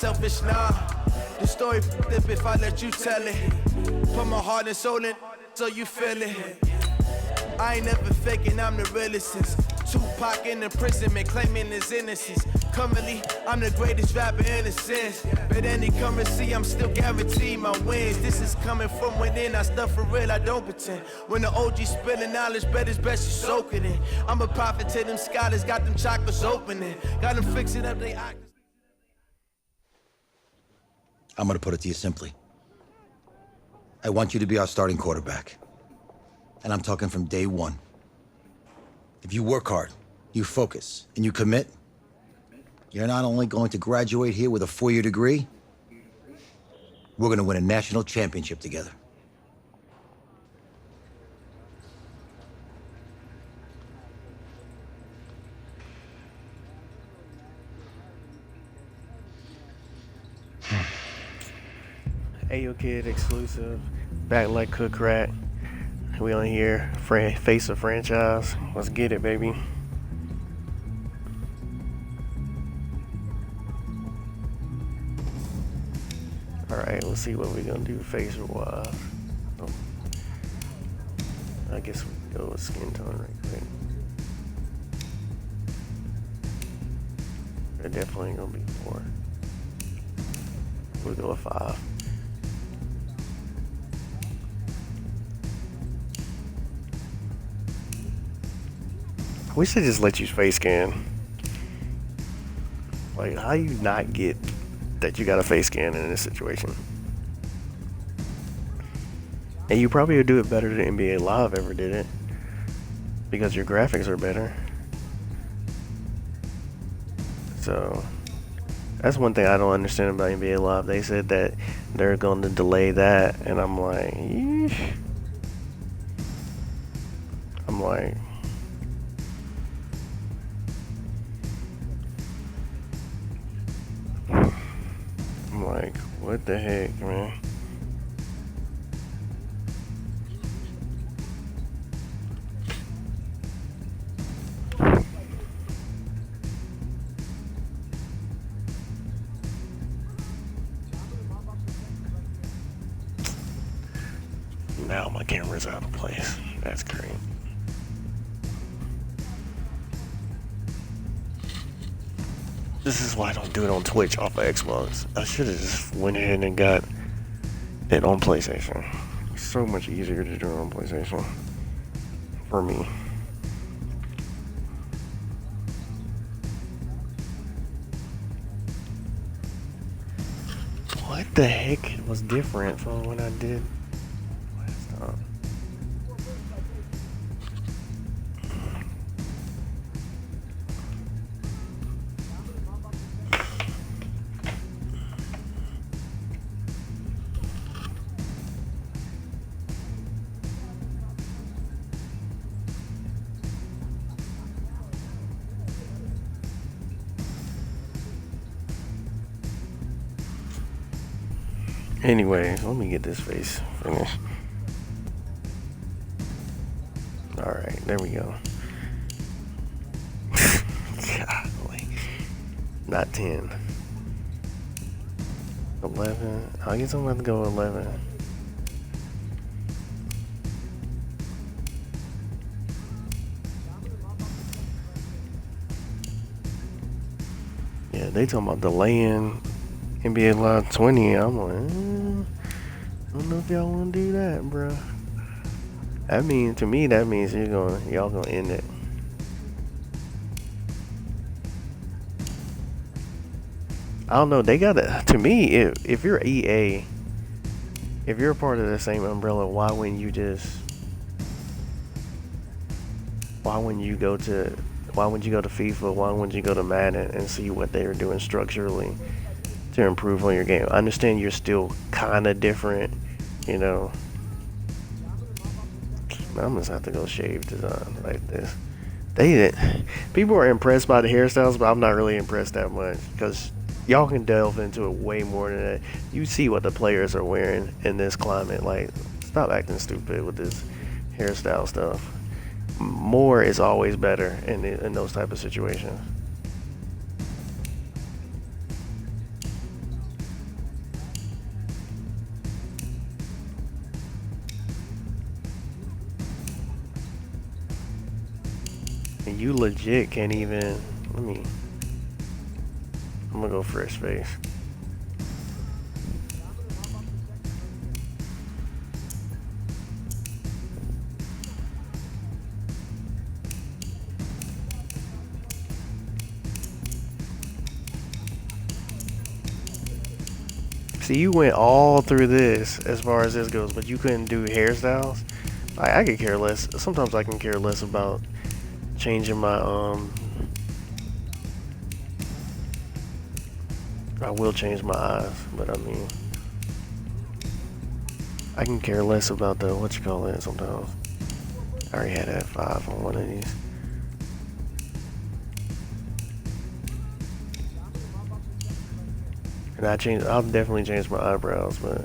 Selfish now, the story flip if I let you tell it. Put my heart and soul in so you feel it. I ain't never faking, I'm the realest since Tupac in imprisonment, claiming his innocence. Currently, I'm the greatest rapper in a sense. But any currency, I'm still guaranteed my wins. This is coming from within, I stuff for real, I don't pretend. When the OG spilling knowledge, bet it's best you soak it in. I'm a prophet to them scholars, got them chakras opening. Got them fixing up they eyes. I'm going to put it to you simply. I want you to be our starting quarterback. And I'm talking from day one. If you work hard, you focus, and you commit, you're not only going to graduate here with a 4-year degree, we're going to win a national championship together. Ayo Kid exclusive, back like Cook Rat. We on here, face of franchise. Let's get it, baby. Alright, let's see what we're gonna do facial wise. Oh. I guess we can go with skin tone right quick. There definitely ain't gonna be 4. We'll go with 5. We should just let you face scan. Like, how you not get that you got a face scan in this situation? And you probably would do it better than NBA Live ever did it, because your graphics are better. So that's one thing I don't understand about NBA Live. They said that they're going to delay that, and I'm like, yeesh. I'm like, what the heck, man? Now my camera's out of place. That's great. This is why I don't do it on Twitch off of Xbox. I should have just went ahead and got it on PlayStation. It's so much easier to do it on PlayStation. For me. What the heck was different from when I did last time? Anyways, let me get this face finished. Alright, there we go. Golly. Not 10. 11. I guess I'm about to go 11. Yeah, they talking about delaying NBA Live 20. I'm like, I don't know if y'all want to do that, bro. I mean, to me, that means y'all gonna end it. I don't know. They gotta. To me, if you're EA, if you're a part of the same umbrella, why wouldn't you go to FIFA? Why wouldn't you go to Madden and see what they are doing structurally to improve on your game? I understand you're still kind of different, you know. I'm just have to go shave design like this. People are impressed by the hairstyles, but I'm not really impressed that much, because y'all can delve into it way more than that. You see what the players are wearing in this climate. Like, stop acting stupid with this hairstyle stuff. More is always better in those type of situations. And you legit can't even. I'm gonna go fresh face. See, you went all through this as far as this goes, but you couldn't do hairstyles. I could care less. Sometimes I can care less about changing my I will change my eyes, but I mean, I can care less about the what you call it sometimes. I already had F5 on one of these. And I'll definitely change my eyebrows, but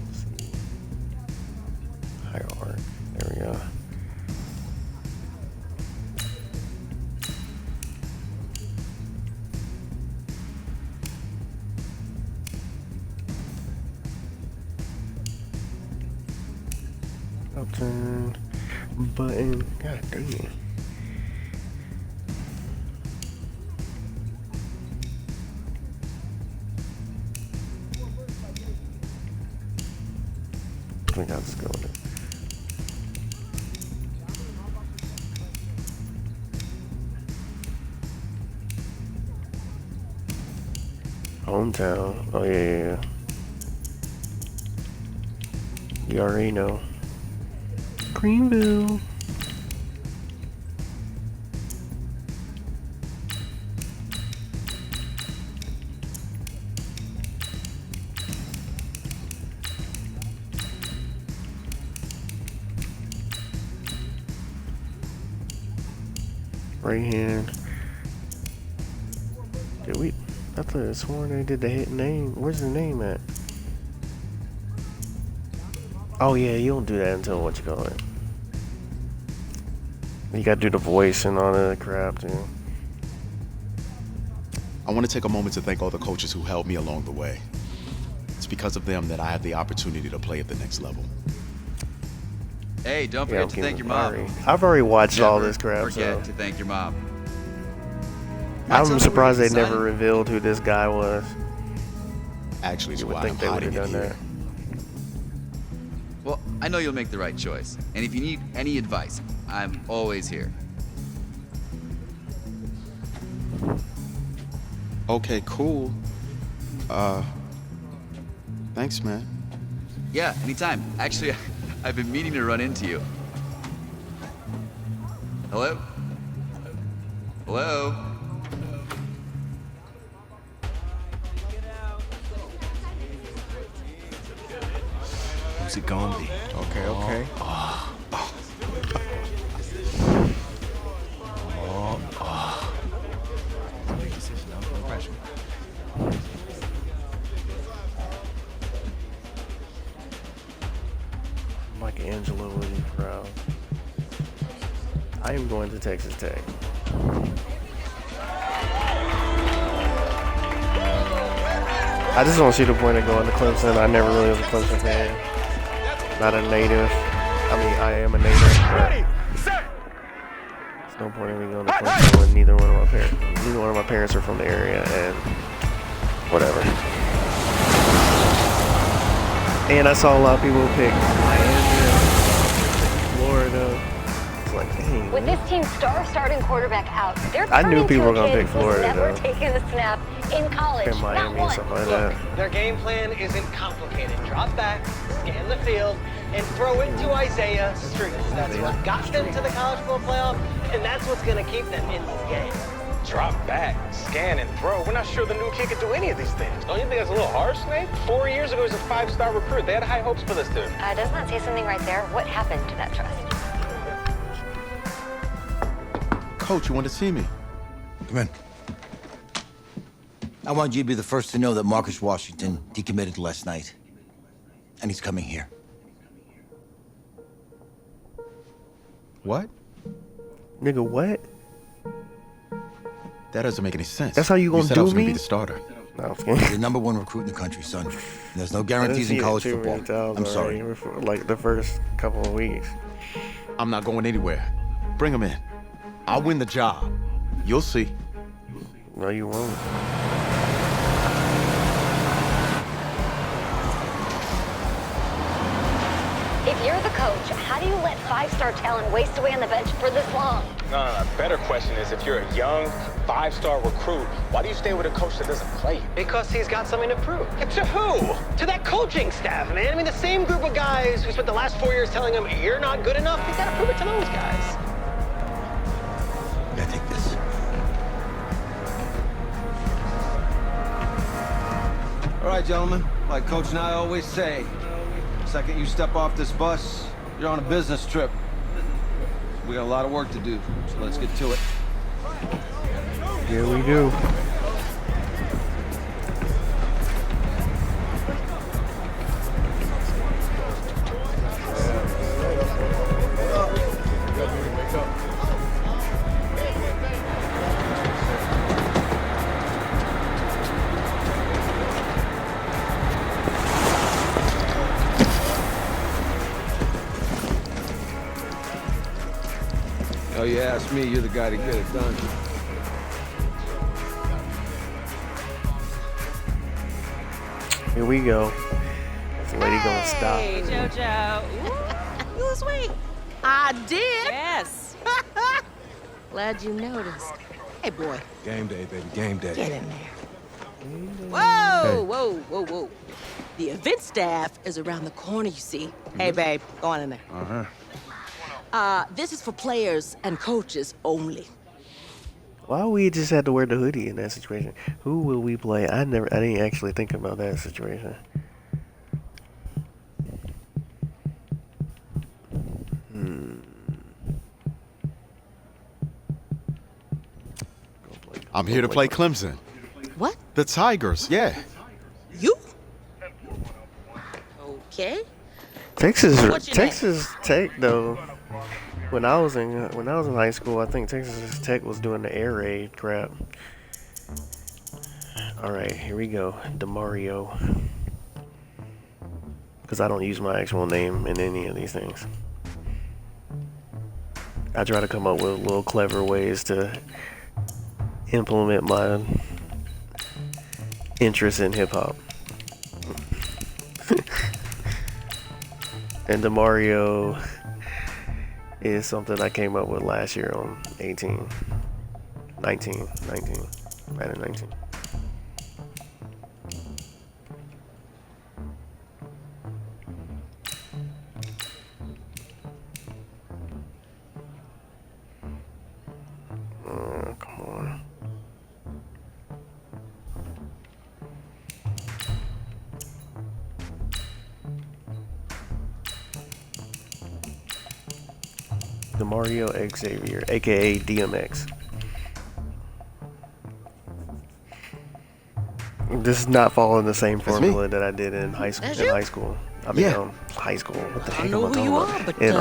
let's see. Higher arc. There we go. Upturn button. God dang it. I think I'll just go with it. Hometown. Oh yeah. You already know. Greenville. Right hand. Did we? I thought I sworn they did the hit name. Where's the name at? Oh yeah, you don't do that until what you call it. You gotta do the voice and all that crap too. I want to take a moment to thank all the coaches who helped me along the way. It's because of them that I have the opportunity to play at the next level. Hey, don't forget to thank your mom. I've already watched all Never this crap, forget so to thank your mom. I'm surprised they son. never revealed who this guy was. Actually, it's You would why think I'm they would hiding have it done here. that. Well, I know you'll make the right choice. And if you need any advice, I'm always here. Okay, cool. Thanks, man. Yeah, anytime. Actually, I've been meaning to run into you. Hello? Hello? Who's it gonna be? Okay. Michelangelo would be proud. I am going to Texas Tech. I just don't see the point of going to Clemson. I never really was a Clemson fan. Not a native. I mean, I am a native, but there's no point in me going to Clemson when neither one of my parents are from the area, and whatever. And I saw a lot of people pick Miami, Florida. It's like, dang. With this team's starting quarterback out, they're I knew turning people to were gonna a kid pick Florida, who's never though. taken a snap in college. In Miami Not and one. stuff like Look, that. their game plan isn't complicated. Drop back, scan the field, and throw it to Isaiah Street. That's what got them to the college football playoff, and that's what's going to keep them in this game. Drop back, scan, and throw. We're not sure the new kid can do any of these things. Don't you think that's a little harsh, Nate? 4 years ago, he was a 5-star recruit. They had high hopes for this dude. Doesn't that say something right there? What happened to that trust? Coach, you want to see me? Come in. I want you to be the first to know that Marcus Washington decommitted last night. And he's coming here. What? Nigga, what? That doesn't make any sense. That's how you gonna said I was do gonna me? be the starter. No, I'm kidding. You're the #1 recruit in the country, son. And there's no guarantees in college football. I'm sorry. Like the first couple of weeks. I'm not going anywhere. Bring him in. I'll win the job. You'll see. No, you won't. If you're the coach, how do you let five-star talent waste away on the bench for this long? No. Better question is, if you're a young, five-star recruit, why do you stay with a coach that doesn't play you? Because he's got something to prove. To who? To that coaching staff, man. I mean, the same group of guys who spent the last 4 years telling him, you're not good enough, he's got to prove it to those guys. Yeah, take this. All right, gentlemen. Like Coach and I always say, the second you step off this bus, you're on a business trip. We got a lot of work to do, so let's get to it. Here we do. Oh, you ask me, you're the guy to get it done. Here we go. This lady gonna stop. Hey, JoJo. Ooh, you lose weight. I did. Yes. Glad you noticed. Hey, boy. Game day, baby, game day. Get in there. Whoa. The event staff is around the corner, you see. Hey, babe, go on in there. This is for players and coaches only. Why we just had to wear the hoodie in that situation? Who will we play? I didn't actually think about that situation. I'm here to play Clemson. What? The Tigers, yeah. You? Okay. Texas What's your name? Tech though. When I was in high school, I think Texas Tech was doing the air raid crap. All right, here we go, DeMario. Because I don't use my actual name in any of these things. I try to come up with little clever ways to implement my interest in hip hop. And DeMario is something I came up with last year on 19, Madden 19. Come on. DeMario Xavier, aka DMX. This is not following the same formula that I did in high school. High school. I mean, high school. What the heck am I talking about? And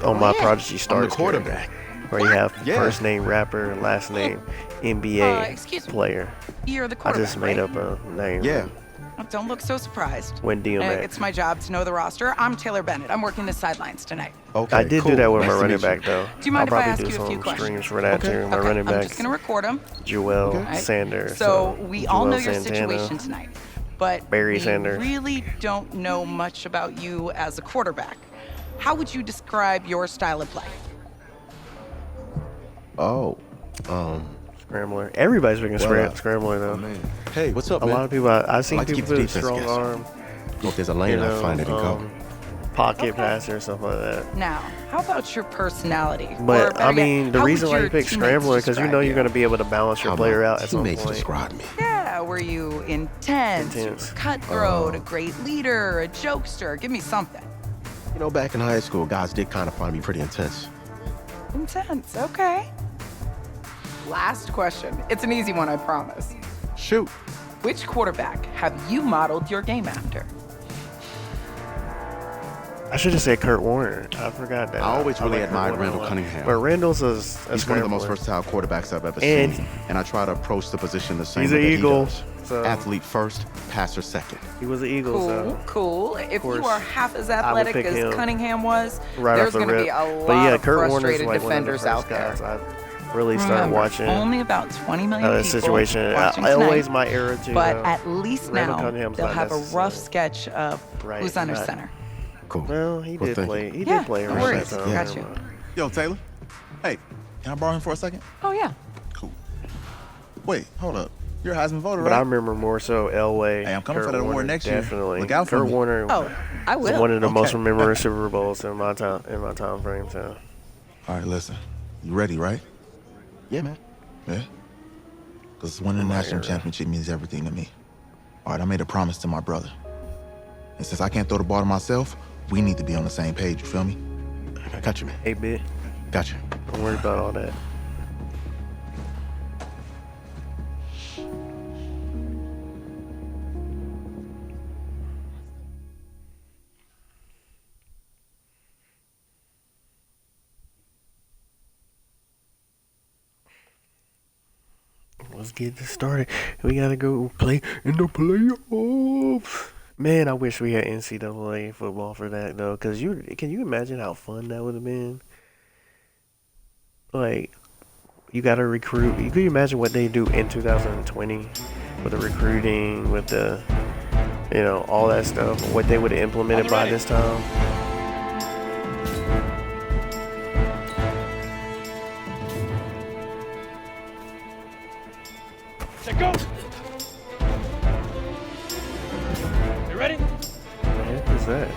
on my Prodigy Stars quarterback, where you have first name rapper, last name NBA player. You're the I quarterback, just made up a name. Yeah. Don't look so surprised. When DMX. It's my job to know the roster. I'm Taylor Bennett. I'm working the sidelines tonight. Okay, I did do that with my running back though. Do you mind if I I'll ask probably you a do few some questions? streams for that too. My running I'm backs. just gonna record them. Joel Sanders. So we all know your Santana, situation tonight, but Barry we Sanders. really don't know much about you as a quarterback. How would you describe your style of play? Scrambler. Everybody's freaking scrambler though. Hey, what's up, A man? lot of people. I've seen like to people keep the with defense strong guessing. arm. If there's a lane, I'll find it and go. Pocket passer, stuff like that. Now, how about your personality? But Or better I yet, mean, the how reason would why you your pick teammates scrambler because you describe know you're going to be able to balance your player out at some Teammates point. describe me. Yeah, were you intense. Cutthroat, a great leader, a jokester? Give me something. You know, back in high school, guys did kind of find me pretty intense. Intense, okay. Last question. It's an easy one, I promise. Shoot. Which quarterback have you modeled your game after? I should have said Kurt Warner. I forgot that. I always really like admired Kurt Warner Randall a lot. Cunningham. But Randall's a He's one of the scrambler. most versatile quarterbacks I've ever And seen. And I try to approach the position the same he's way an that Eagle, he does. so- Athlete first, passer second. He was the Eagles. Cool. If you course, are half as I would athletic pick as him Cunningham was, right there's off the going to rip. be a lot But yeah, of Kurt Warner's frustrated like defenders one out of the first there. guys I really started Remember, watching. only about 20 million people situation. watching Always tonight, my era too. but at least Randall now Cunningham's they'll not have a necessary. rough sketch of who's under center. Cool. Well, he did thank play. you. He Yeah, did play no around worries. that time. Got you. Yo, Taylor. Hey, can I borrow him for a second? Oh yeah. Cool. Wait, hold up. You're a Heisman voter, But right? I remember more so Elway. Hey, I'm coming Kurt for that award Warner, next year. definitely. Look out for Kurt me. Warner. Oh, I was will. one of the most Okay. remembered Super Bowls in my time frame. So. All right, listen. You ready, right? Yeah, man. Yeah? Because winning the national championship means everything to me. All right, I made a promise to my brother. And since I can't throw the ball to myself, we need to be on the same page, you feel me? I got you, man. 8-bit. Got you. Don't worry about all that. Let's get this started. We gotta go play in the playoffs. Man, I wish we had NCAA football for that though, cause can you imagine how fun that would have been? Like, you gotta recruit. Could you imagine what they do in 2020 with the recruiting, with the, all that stuff, what they would have implemented by this time? Go! You ready? Man, who's that?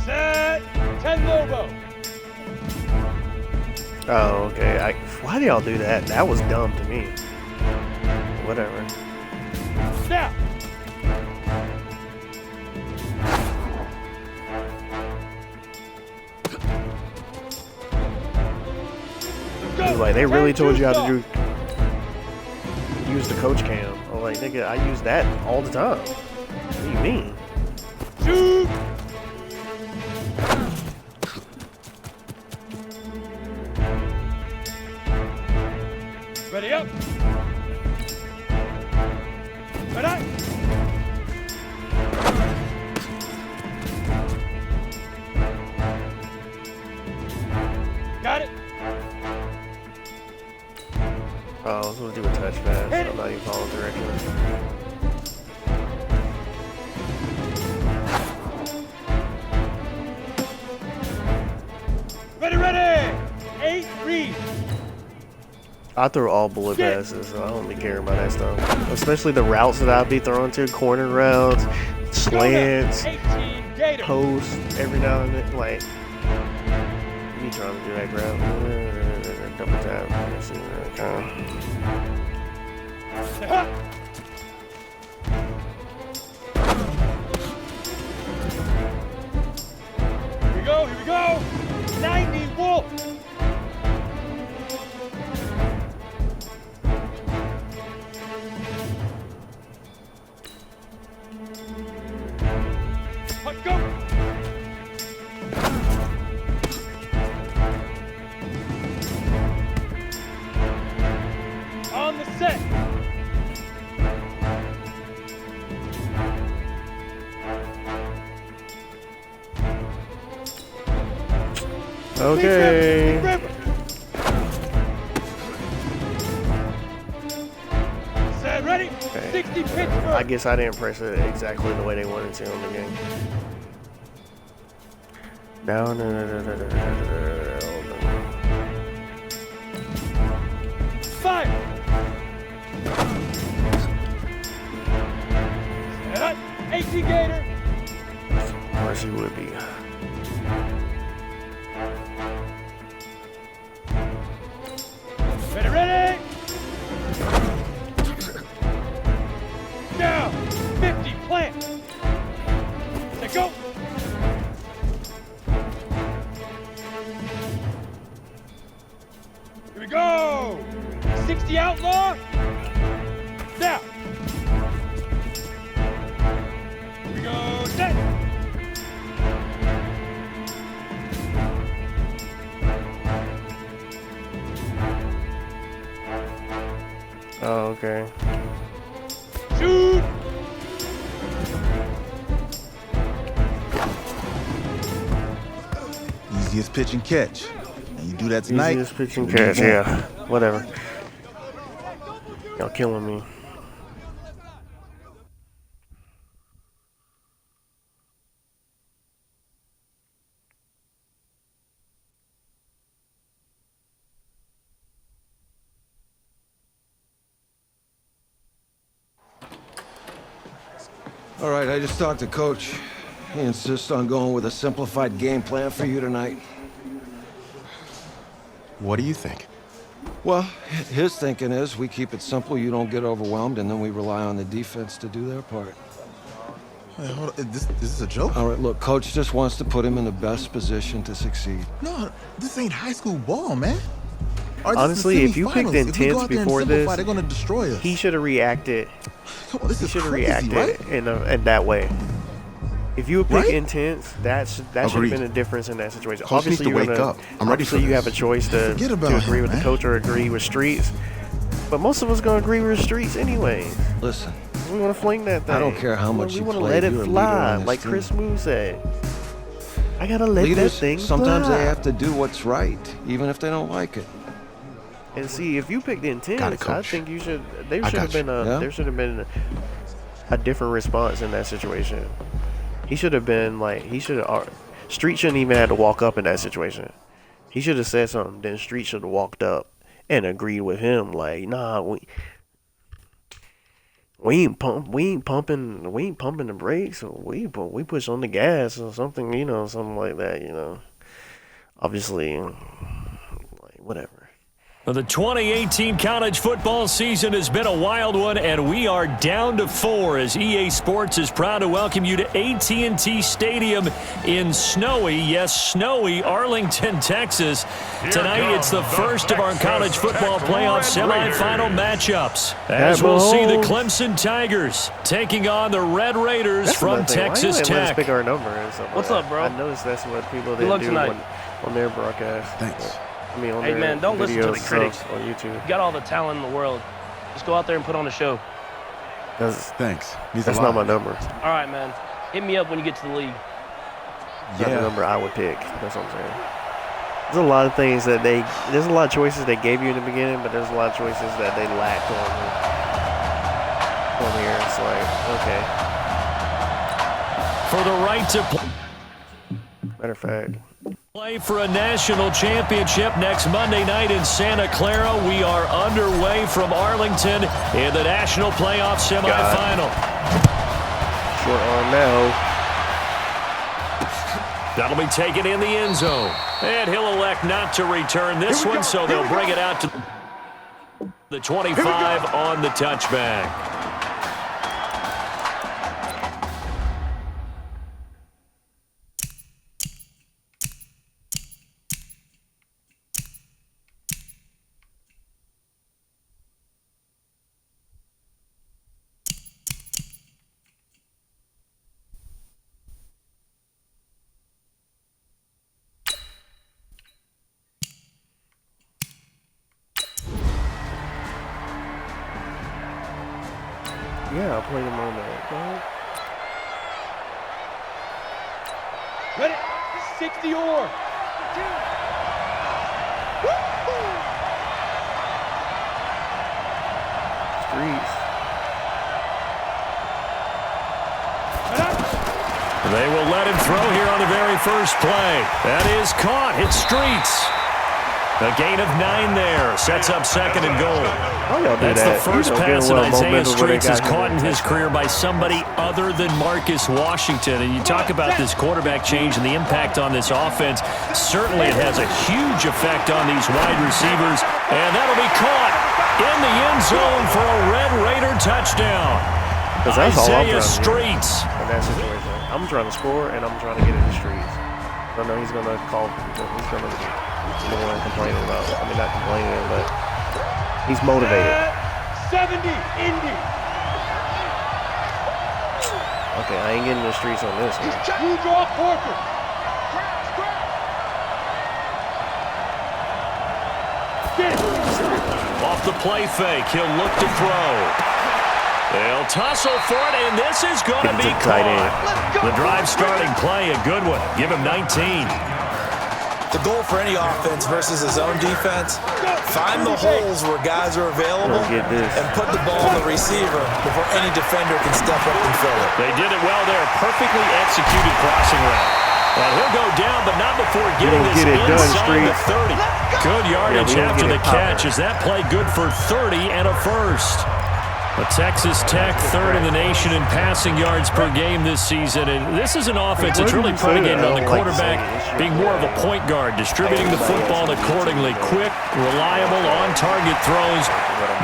Set! 10 Lobo! Oh, okay. Why do y'all do that? That was dumb to me. Whatever. Now! Like, they really told you how to use the coach cam. I'm like, nigga, I use that all the time. What do you mean? Shoot! Ready up! Ready! Got it! Oh, I was supposed to do a touch pass. So I'm not even following directions. Ready! 8 read! I throw all bullet passes, so I don't really care about that stuff. Especially the routes that I'll be throwing to, corner routes, slants, posts, every now and then. Like, you trying to do that grab? Double tap. Let's see where that Here we go! 90 Wolf! Let's go! On the set! Okay. Set, ready? 60 Pittsburgh! I guess I didn't press it exactly the way they wanted to in the game. No. Fire! Set, 18 Gator! Of course he would be. Ready? Down! 50, plant! Let go! Here we go! 60 outlaw! Now! Here we go, set! Okay. Shoot! Easiest pitch and catch. And you do that tonight. Easiest pitch and catch, yeah. Whatever. Y'all killing me. All right, I just talked to Coach. He insists on going with a simplified game plan for you tonight. What do you think? Well, his thinking is we keep it simple, you don't get overwhelmed, and then we rely on the defense to do their part. Wait, hold on. Is this a joke? All right, look, Coach just wants to put him in the best position to succeed. No, this ain't high school ball, man. Honestly, if you picked intense before this, they're gonna destroy us. he should have reacted. Come on, this He is should have crazy, reacted right? in that way. If you would pick Right? intense, that should have Agreed. been a difference in that situation. Coach needs to you're wake gonna- up. I'm ready for obviously you this. have a choice to about agree him, with man. the coach or agree with Streets. But most of us gonna agree with Streets anyway. Listen, We want to fling that thing. I don't care how much we you want to played, let it you're a leader fly, on this like team. Chris Moon said. I gotta let that leaders, thing sometimes fly. they have to do what's right, even if they don't like it. And see, if you picked intense, Got it, I Coach. think you should. There I should have got you. been a. Yeah? There should have been a different response in that situation. He should have been like. He should have. Street shouldn't even have to walk up in that situation. He should have said something. Then Street should have walked up and agreed with him. Like, nah, we ain't pumping the brakes. We push on the gas or something. You know, something like that. You know, obviously, like whatever. Well, the 2018 college football season has been a wild one, and we are down to 4 as EA Sports is proud to welcome you to AT&T Stadium in snowy Arlington, Texas. Tonight, it's the first of our college football playoff semifinal matchups, as we'll see the Clemson Tigers taking on the Red Raiders from Texas Tech. Pick our number and stuff What's like up, that. bro? I noticed that's what people Good luck do tonight. on their broadcast. Thanks. I mean, on Hey, their man, don't listen to the videos critics. on YouTube. You got all the talent in the world. Just go out there and put on a show. Thanks. Means That's a not lot. my number. All right, man. Hit me up when you get to the league. That's not the number I would pick. That's what I'm saying. There's a lot of things that there's a lot of choices they gave you in the beginning, but there's a lot of choices that they lacked on here. It's like, okay. For the right to Matter of fact. play for a national championship next Monday night in Santa Clara. We are underway from Arlington in the national playoff semifinal. Short arm now. That'll be taken in the end zone. And he'll elect not to return this one, so they'll bring it out to the 25 on the touchback. Yeah, I'll play them on that. Go ahead. Ready? 60 or. Streets. They will let him throw here on the very first play. That is caught. Hits Streets. A gain of 9 there. Sets up second and goal. That's the first pass that Isaiah Streets has caught in his career by somebody other than Marcus Washington. And you talk about this quarterback change and the impact on this offense. Certainly it has a huge effect on these wide receivers. And that'll be caught in the end zone for a Red Raider touchdown. That's all I'm Isaiah trying to do Streets. in that situation. I'm trying to score and I'm trying to get in the streets. I know he's gonna call. He's gonna be the one complaining about. I mean, not complaining, but he's motivated. 70, Indy. Okay, I ain't getting in the streets on this one. You draw Porter. Get it. Off the play fake, he'll look to throw. They'll tussle for it, and this is going to be caught. The drive starting play, a good one. Give him 19. The goal for any offense versus his own defense, find the holes where guys are available and put the ball on the receiver before any defender can step up and fill it. They did it well there. Perfectly executed crossing route. And he'll go down, but not before getting this inside the 30. Good yardage after the catch. Is that play good for 30 and a first? A Texas Tech third in the nation in passing yards per game this season. And this is an offense that's really predicated on the quarterback being more of a point guard, distributing the football accordingly. Quick, reliable, on-target throws.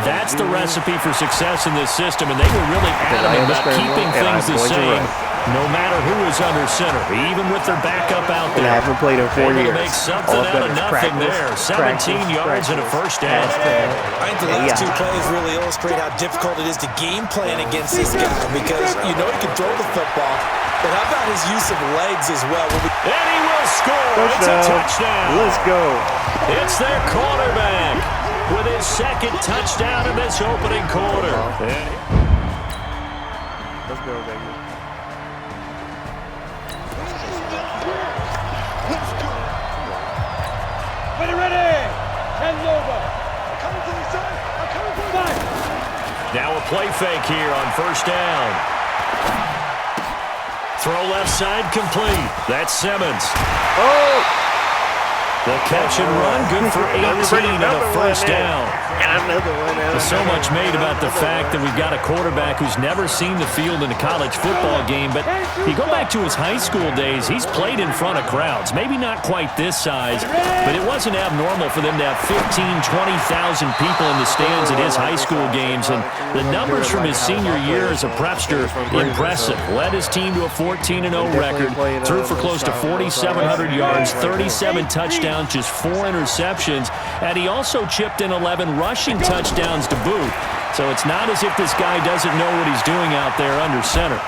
That's the recipe for success in this system, and they were really adamant about keeping things the same no matter who is under center, even with their backup out there. I haven't played in 4 years. Make something out of nothing there. 17 yards and a first down. I think the last two plays really illustrate how difficult it is to game plan against this guy because you know he can throw the football, but how about his use of legs as well? And he will score. It's a touchdown. Let's go. It's their quarterback with his second touchdown in this opening quarter. Let's go, baby. Ready! 10's over. I'm coming to the side. I'm coming to the back. Now a play fake here on first down. Throw left side complete. That's Simmons. Oh! The catch and run, good for 18 and a first down. There's so much made about the fact that we've got a quarterback who's never seen the field in a college football game, but you go back to his high school days, he's played in front of crowds. Maybe not quite this size, but it wasn't abnormal for them to have 15,000, 20,000 people in the stands at his high school games, and the numbers from his senior year as a prepster, impressive. Led his team to a 14-0 record, threw for close to 4,700 yards, 37 touchdowns, just 4 interceptions, and he also chipped in 11 rushing touchdowns to boot. So it's not as if this guy doesn't know what he's doing out there under center.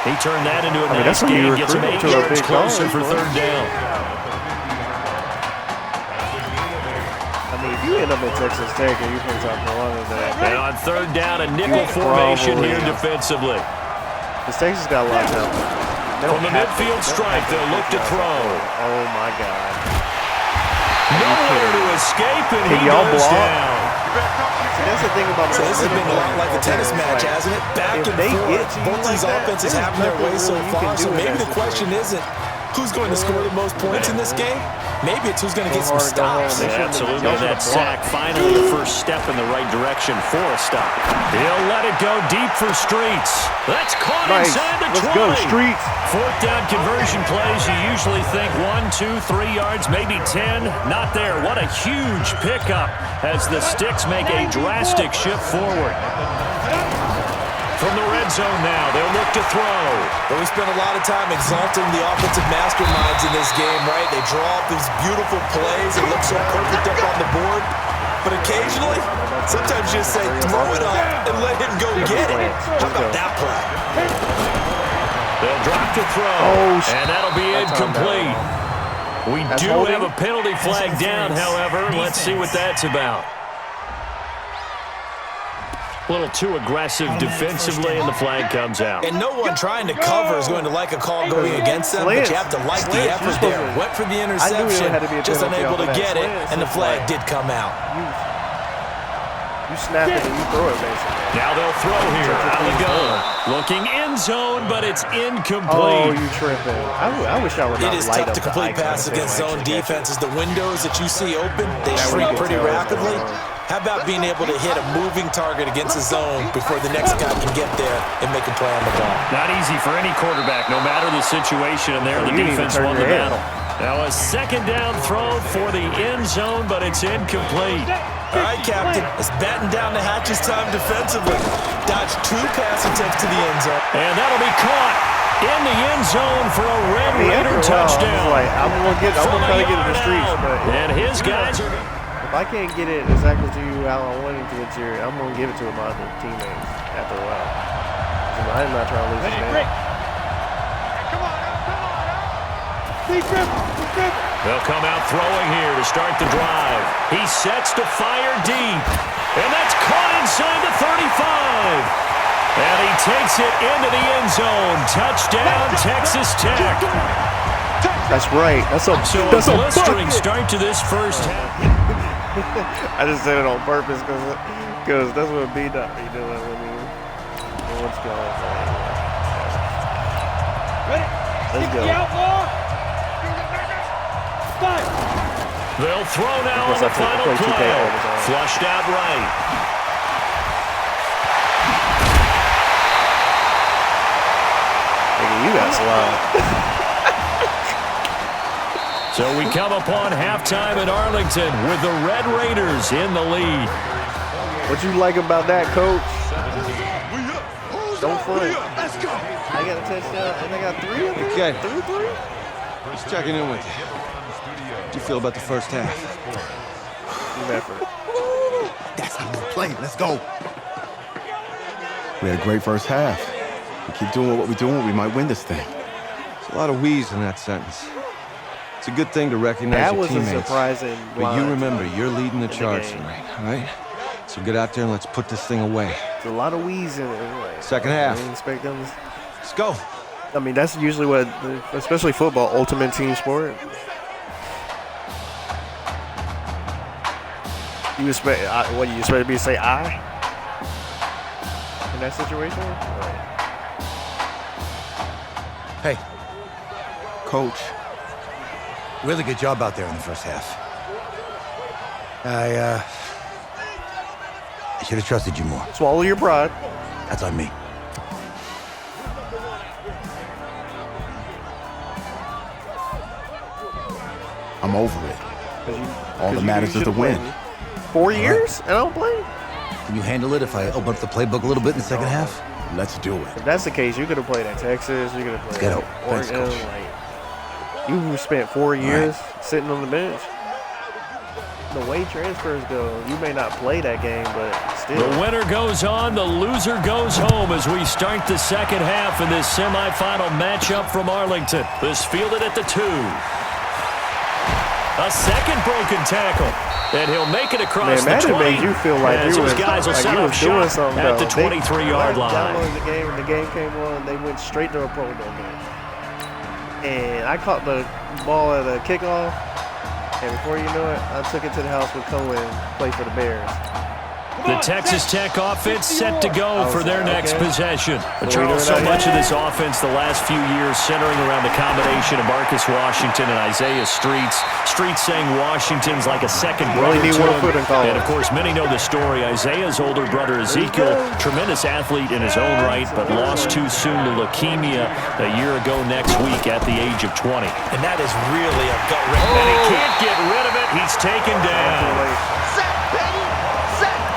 He turned that into a nice game, gets him 8 yards closer for third down. I mean, if you end up at Texas Tech and you play South Carolina, and on third down, a nickel formation here defensively. Because Texas got a lot of talent. From the midfield stripe, they'll look to throw. Oh, my God. Nowhere to escape, and he goes down. See, that's the thing about so this has been a lot like a tennis match, hasn't it? Back and forth. Both these offenses have their way so far, so maybe the question isn't who's going to score the most points in this game. Maybe it's who's going to get some stops. Absolutely. That sack, finally the first step in the right direction for a stop. He'll let it go deep for Streets. That's caught inside the 20. Let's go, Streets. Fourth down conversion plays, you usually think 1, 2, 3 yards, maybe 10. Not there. What a huge pickup as the Sticks make a drastic shift forward. From the red zone now, they'll look to throw. But we spent a lot of time exalting the offensive masterminds in this game, right? They draw up these beautiful plays. It looks so perfect up on the board. But occasionally, sometimes you just say, throw it up and let him go get it. How about that play? They'll drop to throw, and that'll be incomplete. We do have a penalty flag down, however. Let's see what that's about. A little too aggressive defensively, and the flag comes out. And no one trying to cover is going to like a call going against them, but you have to like the effort there. Went for the interception, just unable to get it, and the flag did come out. You snap it and you throw it, basically. Now they'll throw here. Out the gun. Looking end zone, but it's incomplete. Oh, you tripping. I wish I would not It is light tough up to complete passes against zone defenses. The windows that you see open, they shrink pretty rapidly. How about being able to hit a moving target against a zone before the next guy can get there and make a play on the ball? Not easy for any quarterback, no matter the situation, and there the defense won the battle. Now a second down throw for the end zone, but it's incomplete. All right, Captain, it's batten down the hatches time defensively. Dodge 2 pass attempts to the end zone. And that'll be caught in the end zone for a Red Raider touchdown. I'm gonna try to get it to Streets, but and his guys are. If I can't get it exactly to you how I want it to get to you, I'm gonna give it to my other teammates after a while. I'm not trying to lose this game. Come on, come on. Deep grip, deep grip. They'll come out throwing here to start the drive. He sets to fire deep. And that's caught inside the 35. And he takes it into the end zone. Touchdown, Texas Tech. That's right. That's a blistering start to this first half. I just said it on purpose because that's what B-Dot be doing when what's going on. Let's go. They'll throw now on the final play. Flushed out right. Nigga, you got slide. So we come upon halftime in Arlington with the Red Raiders in the lead. What you like about that, Coach? Don't front. I got a touchdown, and I got 3 of them. Okay. 3? Just checking in with you. How do you feel about the first half? Team effort. That's how we play. Let's go. We had a great first half. We keep doing what we're doing, we might win this thing. There's a lot of wheeze in that sentence. It's a good thing to recognize that your was teammates. A surprising but you remember, you're leading the charge tonight, all right? So get out there and let's put this thing away. There's a lot of wheeze in it. Like, second half. I expect them. Let's go. I mean, that's usually what, especially football, ultimate team sport. You expect what? You expect me to say I in that situation? Hey, Coach. Really good job out there in the first half. I should have trusted you more. Swallow your pride. That's on me. I'm over it. All that matters is the win. 4 years and I don't play? Can you handle it if I open up the playbook a little bit in the second half? Let's do it. If that's the case, you could have played at Texas. You could have played at Oregon. You spent 4 years sitting on the bench. The way transfers go, you may not play that game, but still. The winner goes on, the loser goes home as we start the second half in this semifinal matchup from Arlington. This fielded at the 2. A second broken tackle, and he'll make it across the 20. Made you feel like as you those was, guys will like set you up was doing shop something. at the 23-yard line. Downloaded the game, and the game came on. They went straight to a promo game. And I caught the ball at a kickoff, and before you know it, I took it to the house with Cohen and played for the Bears. The Texas Tech offense set to go for their next possession. But Charles, so much of this offense the last few years centering around the combination of Marcus Washington and Isaiah Streets. Streets saying Washington's like a second brother to him. And, of course, many know the story. Isaiah's older brother, Ezekiel, tremendous athlete in his own right, but lost too soon to leukemia a year ago next week at the age of 20. And that is really a gut-wrenching. And he can't get rid of it. He's taken down.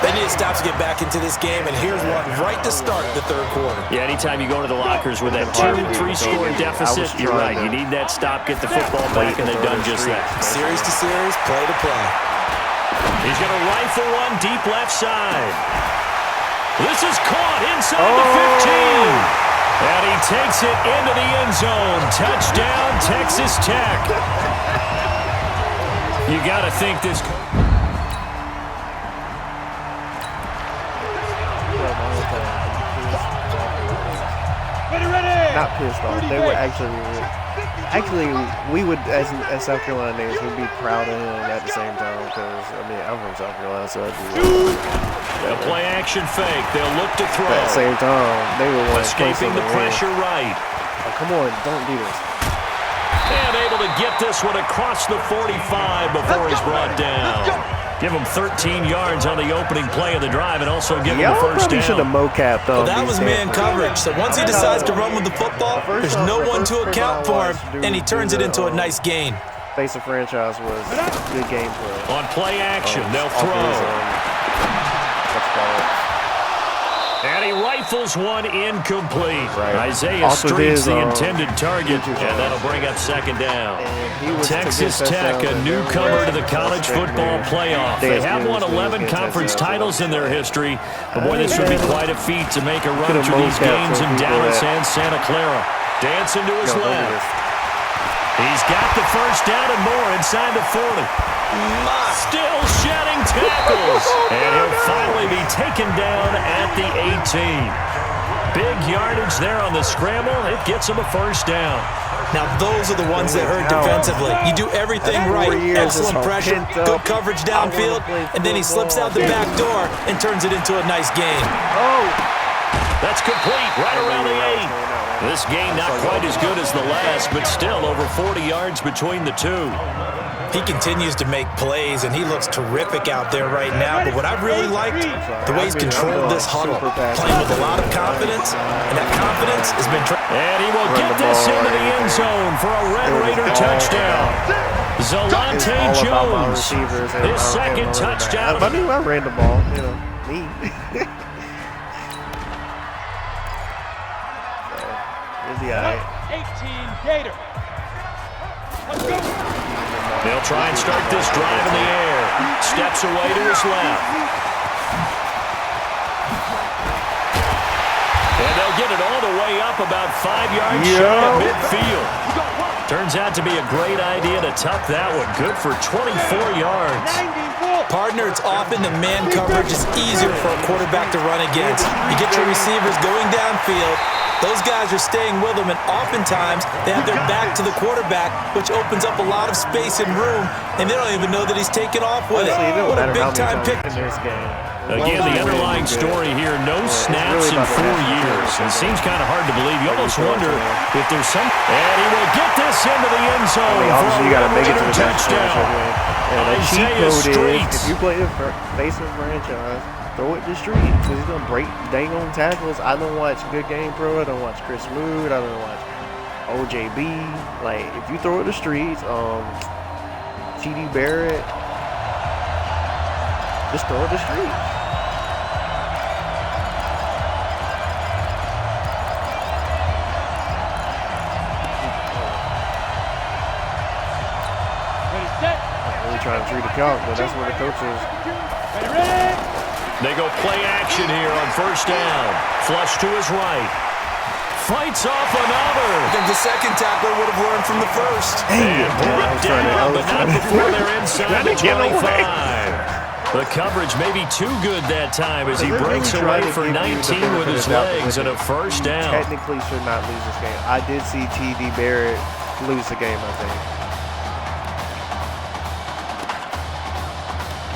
They need to stop to get back into this game, and here's one right to start the third quarter. Yeah, anytime you go to the lockers with that 2-3-score deficit, you're right. You need that stop, get the football back, and they've done just that. Series to series, play to play. He's going to rifle one deep left side. This is caught inside the 15. And he takes it into the end zone. Touchdown, Texas Tech. You got to think this... Not pissed off. They were actually, we would, as South Carolina natives, we'd be proud of him at the same time because, I mean, I'm from South Carolina, so I'd be They'll play action fake. They'll look to throw. at the same time, they were escaping the pressure right. Oh, come on, don't do this. And able to get this one across the 45 before he's brought down. Give him 13 yards on the opening play of the drive and also give him the first down. Should have mocapped on. Well, that was man coverage. So once he decides to run with the football, there's no one to account for him, and he turns it into a nice gain. Face of franchise was a good game for him. On play action, they'll throw. And he rifles one incomplete. Isaiah Streets the intended target, and that'll bring up second down. Texas Tech, a newcomer to the college football playoff. They have won 11 conference titles in their history, but boy, this would be quite a feat to make a run through these games in Dallas and Santa Clara. Dancing to his left. He's got the first down and more inside the 40. Still shedding tackles. And he'll finally be taken down at the 18. Big yardage there on the scramble. It gets him a first down. Now, those are the ones that hurt defensively. You do everything right. Excellent pressure, good coverage downfield, and then he slips out the back door and turns it into a nice gain. That's complete right around the 8. This game not quite as good as the last, but still over 40 yards between the two. He continues to make plays, and he looks terrific out there right now. But what I've really liked, the way he's controlled this huddle, playing with a lot of confidence, and that confidence has been... And he will get this into the end zone for a Red Raider touchdown. Zalante Jones, his second touchdown. I mean, I ran the ball, me. He'll be all right. 18 Gator. Let's go. They'll try and start this drive in the air. Steps away to his left. And they'll get it all the way up about 5 yards shy of midfield. Turns out to be a great idea to tuck that one. Good for 24 yards. Partner, it's often the man coverage is easier for a quarterback to run against. You get your receivers going downfield. Those guys are staying with him, and oftentimes they have their back to the quarterback, which opens up a lot of space and room, and they don't even know that he's taking off with it. What a big-time pick. Again, the underlying story here, no snaps in 4 years. It seems kind of hard to believe. You almost wonder if there's some... And he will get this into the end zone for you got to make it to the touchdown. And the cheat code is, if you play a basic franchise, throw it to streets, because he's going to break dang on tackles. I don't watch Good Game Pro. I don't watch Chris Mood. I don't watch OJB. Like, if you throw it to streets, TD Barrett, just throw it to streets. Ready, set. I'm really trying to treat the clock, but that's what the coach is. Ready. They go play action here on first down. Flush to his right. Fights off another. I think the second tackler would have learned from the first. And brought down, but not before they're inside the 25. The coverage may be too good that time as he breaks away for 19 with his legs and a first down. Technically should not lose this game. I did see TD Barrett lose the game, I think.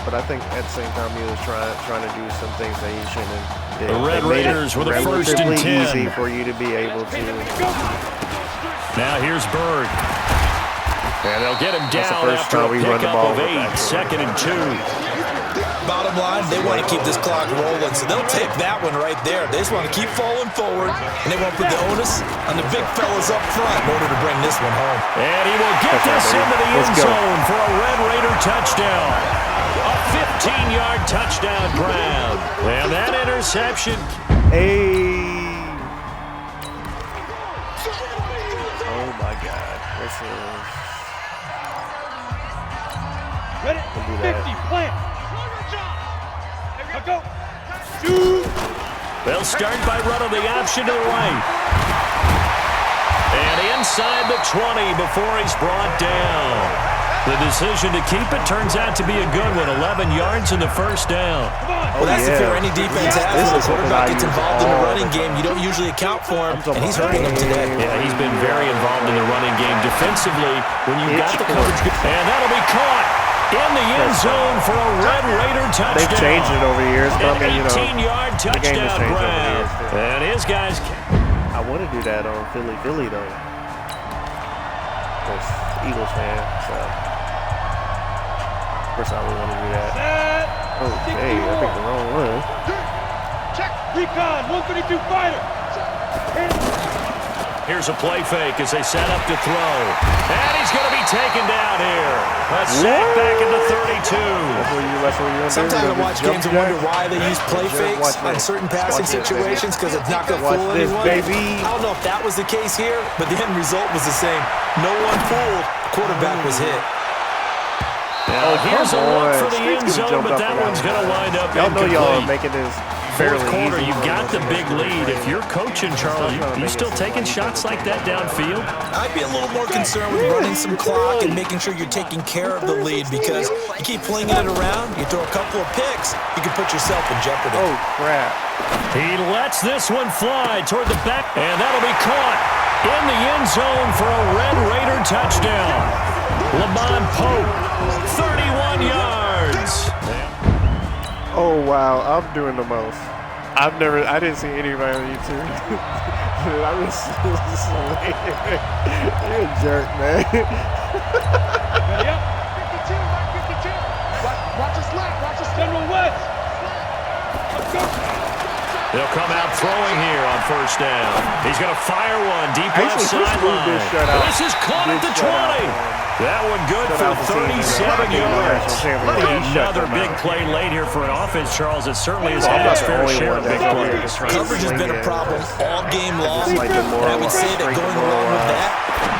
But I think at the same time he was trying to do some things that he shouldn't have did. The Red Raiders with a first and 10. Easy for you to be able to. Now here's Berg. And they'll get him down after a pickup of 8. Second and 2. Bottom line, they want to keep this clock rolling, so they'll take that one right there. They just want to keep falling forward, and they won't put the onus on the big fellas up front in order to bring this one home. And he will get this into the end zone for a Red Raider touchdown. A 15-yard touchdown grab. And that interception. Hey. Oh, my God. This is... Ready, 50, plant. Now go. Shoot. They'll start by running the option to the right. And inside the 20 before he's brought down. The decision to keep it turns out to be a good one. 11 yards in the first down. Well, that's the fear any defense has when the quarterback gets involved in the running game. You don't usually account for him, and he's hurting them today. Yeah, he's been very involved in the running game defensively when you got the coverage. And that'll be caught in the end zone for a Red Raider touchdown. They've changed it over the years. An 18-yard touchdown grab. And his guys... I want to do that on Philly, though. Of course, Eagles fan, so... Of course, I would want to do that. Okay, I picked the wrong one. Check. Recon, 132 fighter. Here's a play fake as they set up to throw. And he's going to be taken down here. A sack back at the 32. Sometimes I watch games and wonder why they use play fakes on certain passing situations because it's not going to fool anyone. I don't know if that was the case here, but the end result was the same. No one fooled. Quarterback was hit. Now, here's a look for the end zone, but that one's going to wind up y'all know y'all are making this fourth quarter, you've got the big lead. If you're coaching, Charles, you still taking shots like that downfield? I'd be a little more concerned with running some clock and making sure you're taking care of the lead, because you keep flinging it around, you throw a couple of picks, you can put yourself in jeopardy. Oh, crap. He lets this one fly toward the back, and that'll be caught in the end zone for a Red Raider touchdown. Lamont Pope, 31 yards. Oh, wow. I'm doing the most. I didn't see anybody on YouTube. I'm just you're a jerk, man. Ready up. 52, Mark 52. Watch us left. Watch us General West. Let's go. They'll come out throwing here on first down. He's going to fire one deep left sideline. This is caught at the 20. That one good for 37 yards. Another big play late here for an offense, Charles. It certainly has had its fair share of big plays. Coverage has been a problem all game long, and I would say that going along with that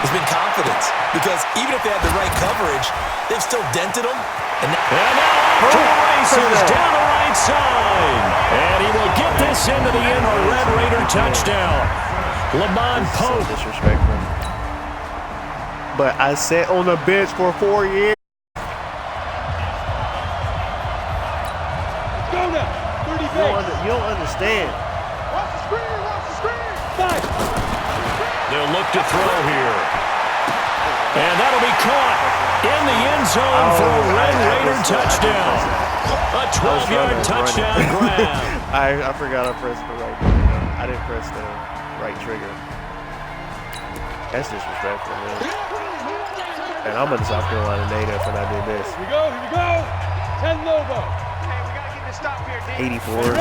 has been confidence, because even if they had the right coverage, they've still dented them. And now off to the races down the right side. And he will get this into the end, a Red Raider touchdown. Lamont Pope. So disrespectful. But I sat on the bench for 4 years. Let's go now. 30 You don't understand. Watch the screen. Watch the screen. 5. They'll look to throw here. And that'll be caught in the end zone for a Red Raider touchdown. A 12-yard touchdown grab. I forgot I pressed the right trigger. I didn't press the right trigger. That's disrespectful, man. And I'm a South Carolina native and I did this. Here we go. 10 Lobo. Hey, we got to get this stop here, 84.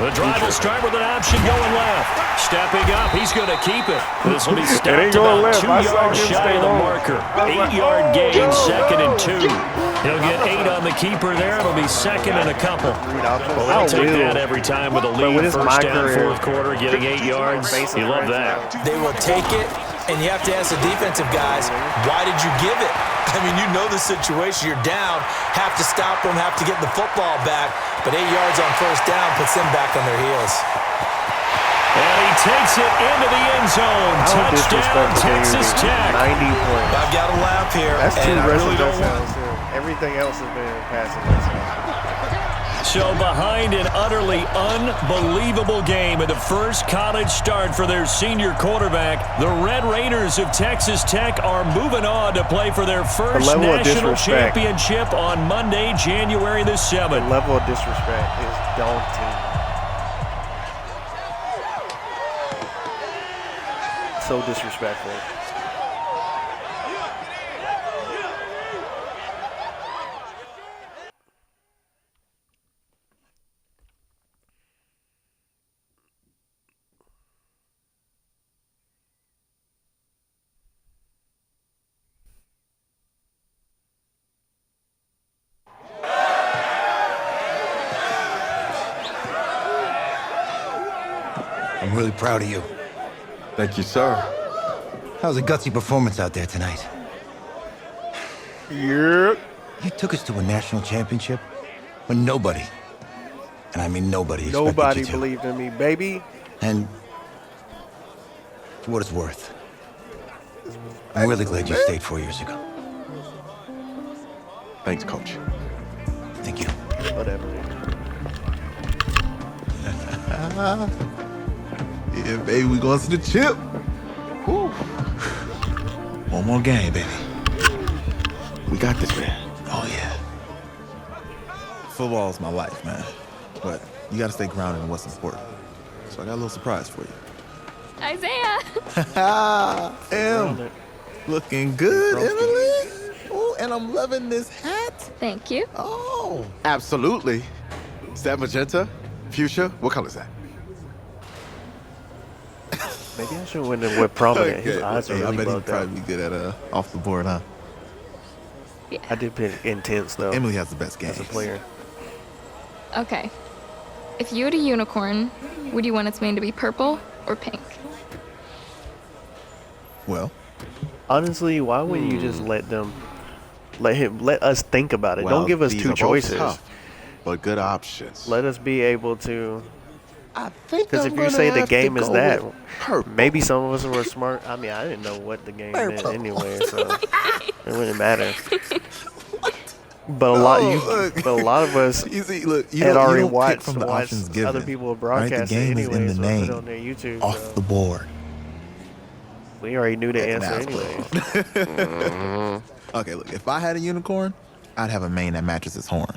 The drive will start with an option going left. Stepping up, he's going to keep it. This will be stopped about 2 yards shy of the marker. 8-yard gain, 2nd and 2. He'll get 8 on the keeper there. It'll be 2nd and a couple. Well, they'll take that every time with a lead. First down, fourth quarter, getting 8 yards. You love that. They will take it, and you have to ask the defensive guys, why did you give it? I mean, you know the situation. You're down, have to stop them, have to get the football back. But 8 yards on first down puts them back on their heels. And he takes it into the end zone. Touchdown, Texas Tech. 90 points. I've got to laugh here. That's 2 rushing touchdowns, too. Everything else has been passing touchdowns. So behind an utterly unbelievable game at the first college start for their senior quarterback, the Red Raiders of Texas Tech are moving on to play for their first national championship on Monday, January the 7th. The level of disrespect is daunting. So disrespectful. I'm really proud of you. Thank you, sir. That was a gutsy performance out there tonight. Yep. You took us to a national championship when nobody, and I mean nobody, expected Nobody you to. believed in me, baby. And for what it's worth, I'm really glad you stayed 4 years ago. Thanks, Coach. Thank you. Whatever. Yeah, baby, we going to the chip. Woo. One more game, baby. We got this, man. Oh, yeah. Football is my life, man. But you got to stay grounded in what's important. So I got a little surprise for you. Isaiah! Em, looking good, Emily. Oh, and I'm loving this hat. Thank you. Oh, absolutely. Is that magenta? Fuchsia? What color is that? Maybe I should win with prominent. His eyes are really I bet he'd bugged probably out. be good at off the board, huh? Yeah. I did pick intense though. Emily has the best game as a player. Okay. If you had a unicorn, would you want its mane to be purple or pink? Well, honestly, why wouldn't you just let us think about it? Well, Don't give us these two are both choices. tough. but good options. Let us be able to. I think because if you say the game is that, maybe some of us were smart. I mean, I didn't know what the game meant anyway, so it wouldn't matter. But a lot of us had already watched other people broadcast it anyway, so put it on their YouTube. Off the board. We already knew the answer anyway. Okay, look, if I had a unicorn, I'd have a mane that matches its horn.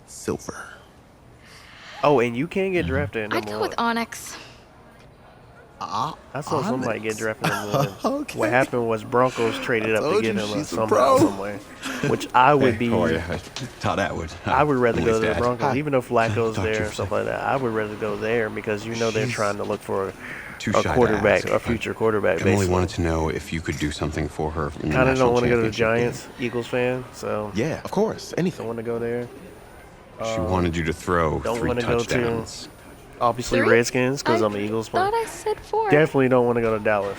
Silver. Oh, and you can't get drafted in I'd go with Onyx. I saw somebody get drafted in one. Okay. What happened was Broncos traded up to get him somehow, some way. Which I would be. Todd Atwood. I would rather go to the Broncos, even though Flacco's there or stuff like that. I would rather go there because they're trying to look for a quarterback, a future quarterback. I only wanted to know if you could do something for her. Kind of don't want to go to the Giants, Eagles fan. So yeah, of course, anything. Don't want to go there. She wanted you to throw 3 touchdowns. Obviously 3? Redskins because I'm an Eagles fan. I thought I said 4. Definitely don't want to go to Dallas.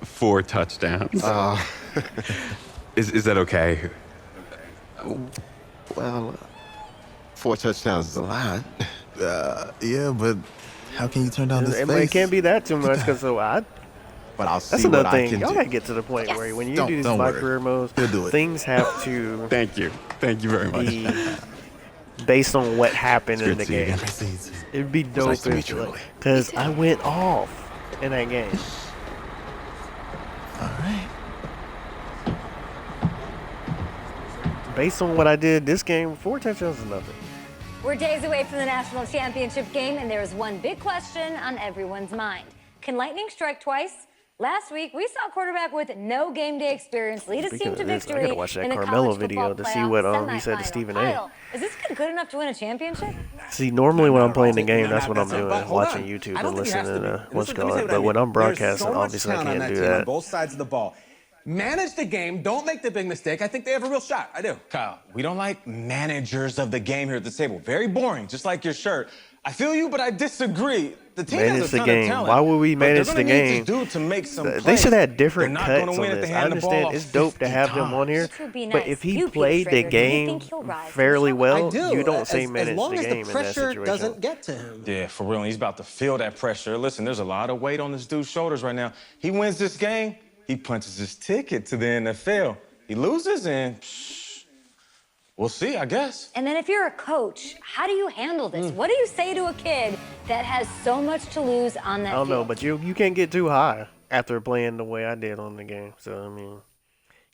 4 touchdowns. Is that okay? Well, 4 touchdowns is a lot. Yeah, but how can you turn down this face? It can't be that too much because But I'll see that's another what thing. I can Y'all do. gotta get to the point where when you do these don't My worry. Career modes, He'll do it. things have to. Thank you very much. Be based on what happened in the game. Again. It'd be dope nice to meet you, because I went off in that game. All right. Based on what I did this game, 4 touchdowns is nothing. We're days away from the national championship game, and there is one big question on everyone's mind. Can lightning strike twice? Last week, we saw a quarterback with no game day experience lead his team to victory I gotta watch that in the Carmelo college video football to see playoff what he said to semifinal. Stephen A. Kyle, is this kid good enough to win a championship? See, normally when I'm playing the game, that's what I'm doing, watching YouTube and listening to what's going on. But when I'm broadcasting, obviously I can't do that. On both sides of the ball. Manage the game. Don't make the big mistake. I think they have a real shot. I do. Kyle, we don't like managers of the game here at the table. Very boring, just like your shirt. I feel you, but I disagree. The team Manage has a the ton game. of talent. Why would we manage the game? To make some They should have different They're not cuts gonna on win if this. they I hand the ball understand off it's dope to 50 have them on here, This would be but nice. if he You, Pete played the Schrader, do you game think he'll rise to the fairly top? well, I do. you don't say as manage long the as game the in that pressure situation. doesn't get to him. Yeah, for real. And he's about to feel that pressure. Listen, there's a lot of weight on this dude's shoulders right now. He wins this game, he punches his ticket to the NFL. He loses, and we'll see, I guess. And then if you're a coach, how do you handle this? What do you say to a kid that has so much to lose on that I don't know, field? but you can't get too high after playing the way I did on the game. So I mean,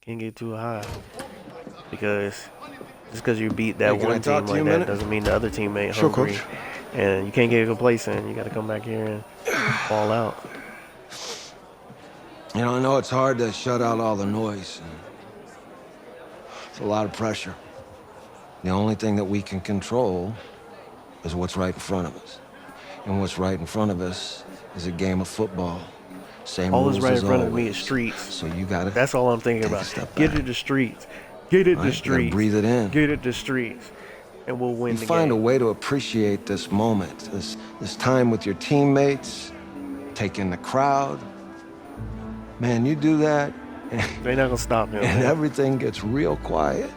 can't get too high because just because you beat that one team like that doesn't mean the other team ain't hungry. Coach. And you can't get complacent. You got to come back here and fall out. You know, I know it's hard to shut out all the noise. It's a lot of pressure. The only thing that we can control is what's right in front of us. And what's right in front of us is a game of football. Same All rules that's right in as front of me always. is streets. So you gotta. That's all I'm thinking about. Get it to streets. Get it to Right? You gotta streets. breathe it in. Get it to streets. And we'll win You the find game. a way to appreciate this moment, this time with your teammates, take in the crowd. Man, you do that, They're not gonna stop him. and man. everything gets real quiet.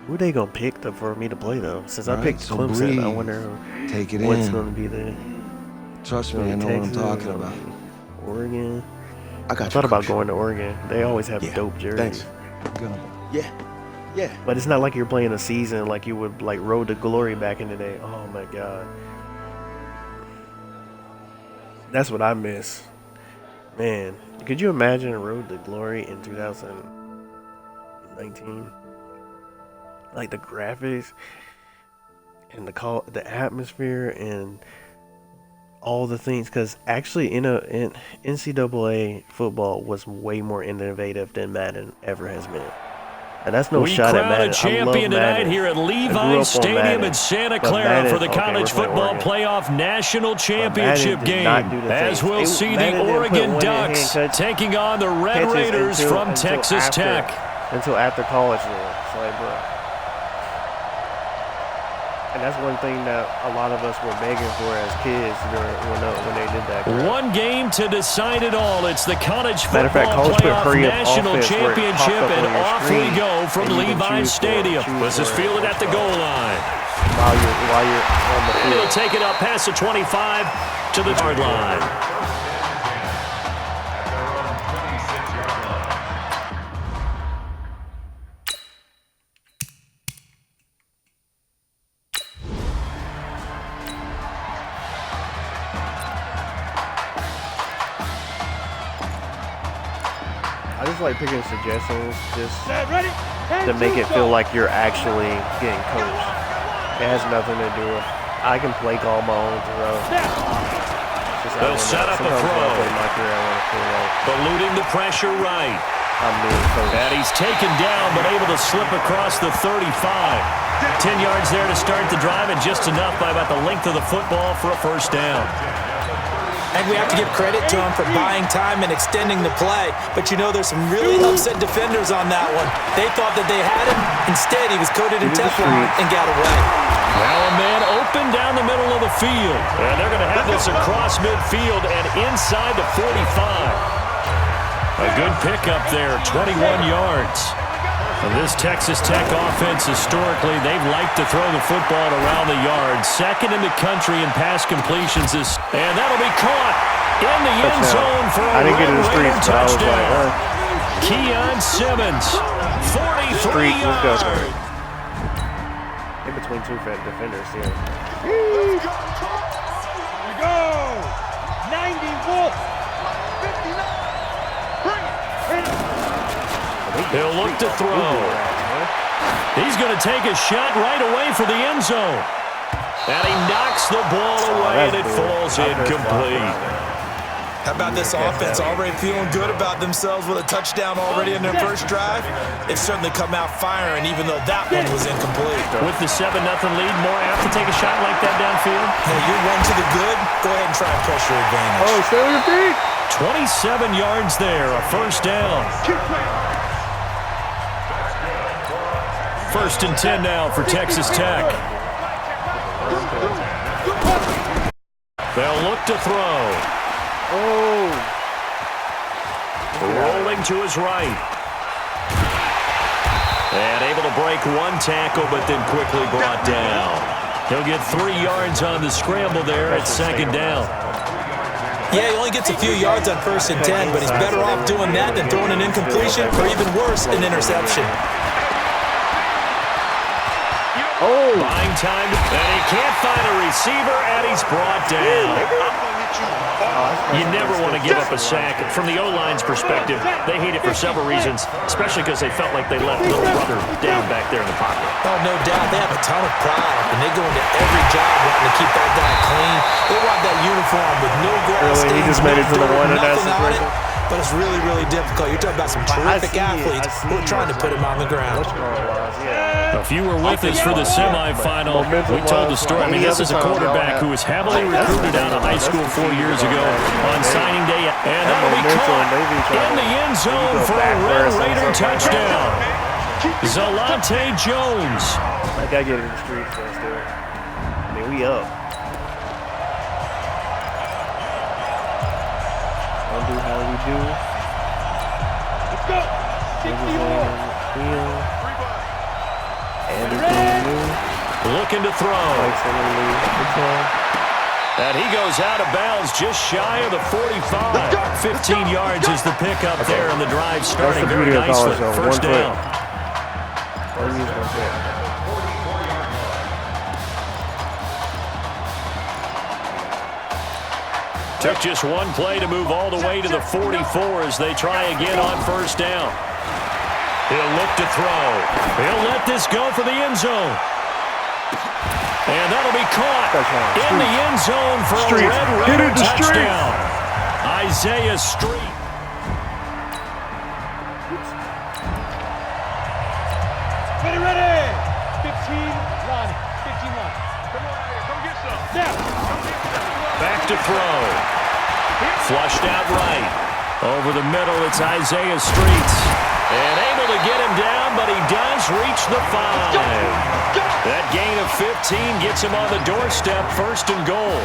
Who they gonna pick for me to play though? Since I Right, picked so Clemson, breathe. I wonder Take it what's in. gonna be the. Trust me, I know what I'm Texas, talking gonna about. be Oregon. I got you, thought about Coach. going to Oregon. They always have dope jerseys. Thanks. Yeah. Yeah. But it's not like you're playing a season like you would like Road to Glory back in the day. Oh my God. That's what I miss. Man, could you imagine Road to Glory in 2019? Like the graphics and the atmosphere and all the things, because actually in NCAA football was way more innovative than Madden ever has been. And that's no we shot at crown Madden. a champion tonight here at Levi Stadium in Santa Clara for the College Football Playoff National Championship game. As we'll see the Oregon Ducks taking on the Red Raiders from Texas Tech. Until after college, though. It's like, bro. And that's one thing that a lot of us were begging for as kids when they did that. One game to decide it all. It's the college Matter of fact, football Coach put playoff hurry up national offense where it popped championship, up on and your off we screen, go from and you can Levi's Stadium. This is fielded at the goal line. While you're on the And field. he'll take it up past the 25 to the yard line. I just like picking suggestions just to make it feel like you're actually getting coached. It has nothing to do with, I can play call my own throw. They'll set up a throw. Eluding the pressure right. I'm being coached. And he's taken down, but able to slip across the 35. 10 yards there to start the drive, and just enough by about the length of the football for a first down. I think we have to give credit to him for buying time and extending the play. But you know, there's some really upset defenders on that one. They thought that they had him. Instead, he was coated in Teflon and got away. Now a man open down the middle of the field. And they're going to have this across midfield and inside the 45. A good pickup there, 21 yards. And this Texas Tech offense, historically, they've liked to throw the football around the yard. Second in the country in pass completions. And that'll be caught in the end zone for a Raider touchdown. Keon Simmons, 43 yards. In between two defenders, yeah. Here we go. 90 Wolf. 59. Bring it. He'll look to throw. He's going to take a shot right away for the end zone. And he knocks the ball away, and it falls incomplete. How about this offense already feeling good about themselves with a touchdown already in their first drive? They've certainly come out firing, even though that one was incomplete. With the 7-0 lead, more apt to take a shot like that downfield? Hey, you're one to the good. Go ahead and try and press your advantage. Oh, stay on your feet. 27 yards there, a first down. First and 10 now for Texas Tech. They'll look to throw. Oh. Rolling to his right. And able to break one tackle, but then quickly brought down. He'll get 3 yards on the scramble there at second down. Yeah, he only gets a few yards on first and 10, but he's better off doing that than throwing an incompletion, or even worse, an interception. Oh, buying time, and he can't find a receiver, and he's brought down. You never want to give up a sack. From the O-line's perspective, they hate it for several reasons, especially because they felt like they left little brother down back there in the pocket. Oh, no doubt. They have a ton of pride, and they go into every job wanting to keep that guy clean. They want that uniform with no grass stains, he just made it to the one, and that's the on it. But it's really, really difficult. You're talking about some terrific athletes who are trying to put him on the ground. If you were with us for the semifinal, we told the story. I mean, this is a quarterback who was heavily recruited out of high school 4 years ago on signing day, and that'll be caught in the end zone for a Red Raider touchdown. Zalante Jones. I gotta get in the streets, let's do it. I mean, we up. Don't do how we do. Let's go. 60 Looking to throw. And he goes out of bounds just shy of the 45. 15 yards is the pickup there, and the drive starting very nicely. First down. Took just one play to move all the way to the 44 as they try again on first down. He'll look to throw. He'll let this go for the end zone. And that'll be caught in the end zone for a Red Raider touchdown. Isaiah Street. Ready. 15 line. 15 line. Come on out here. Come get some. Now. Back to throw. Flushed out right. Over the middle, it's Isaiah Streets. And able to get him down, but he does reach the 5. That gain of 15 gets him on the doorstep, 1st and goal.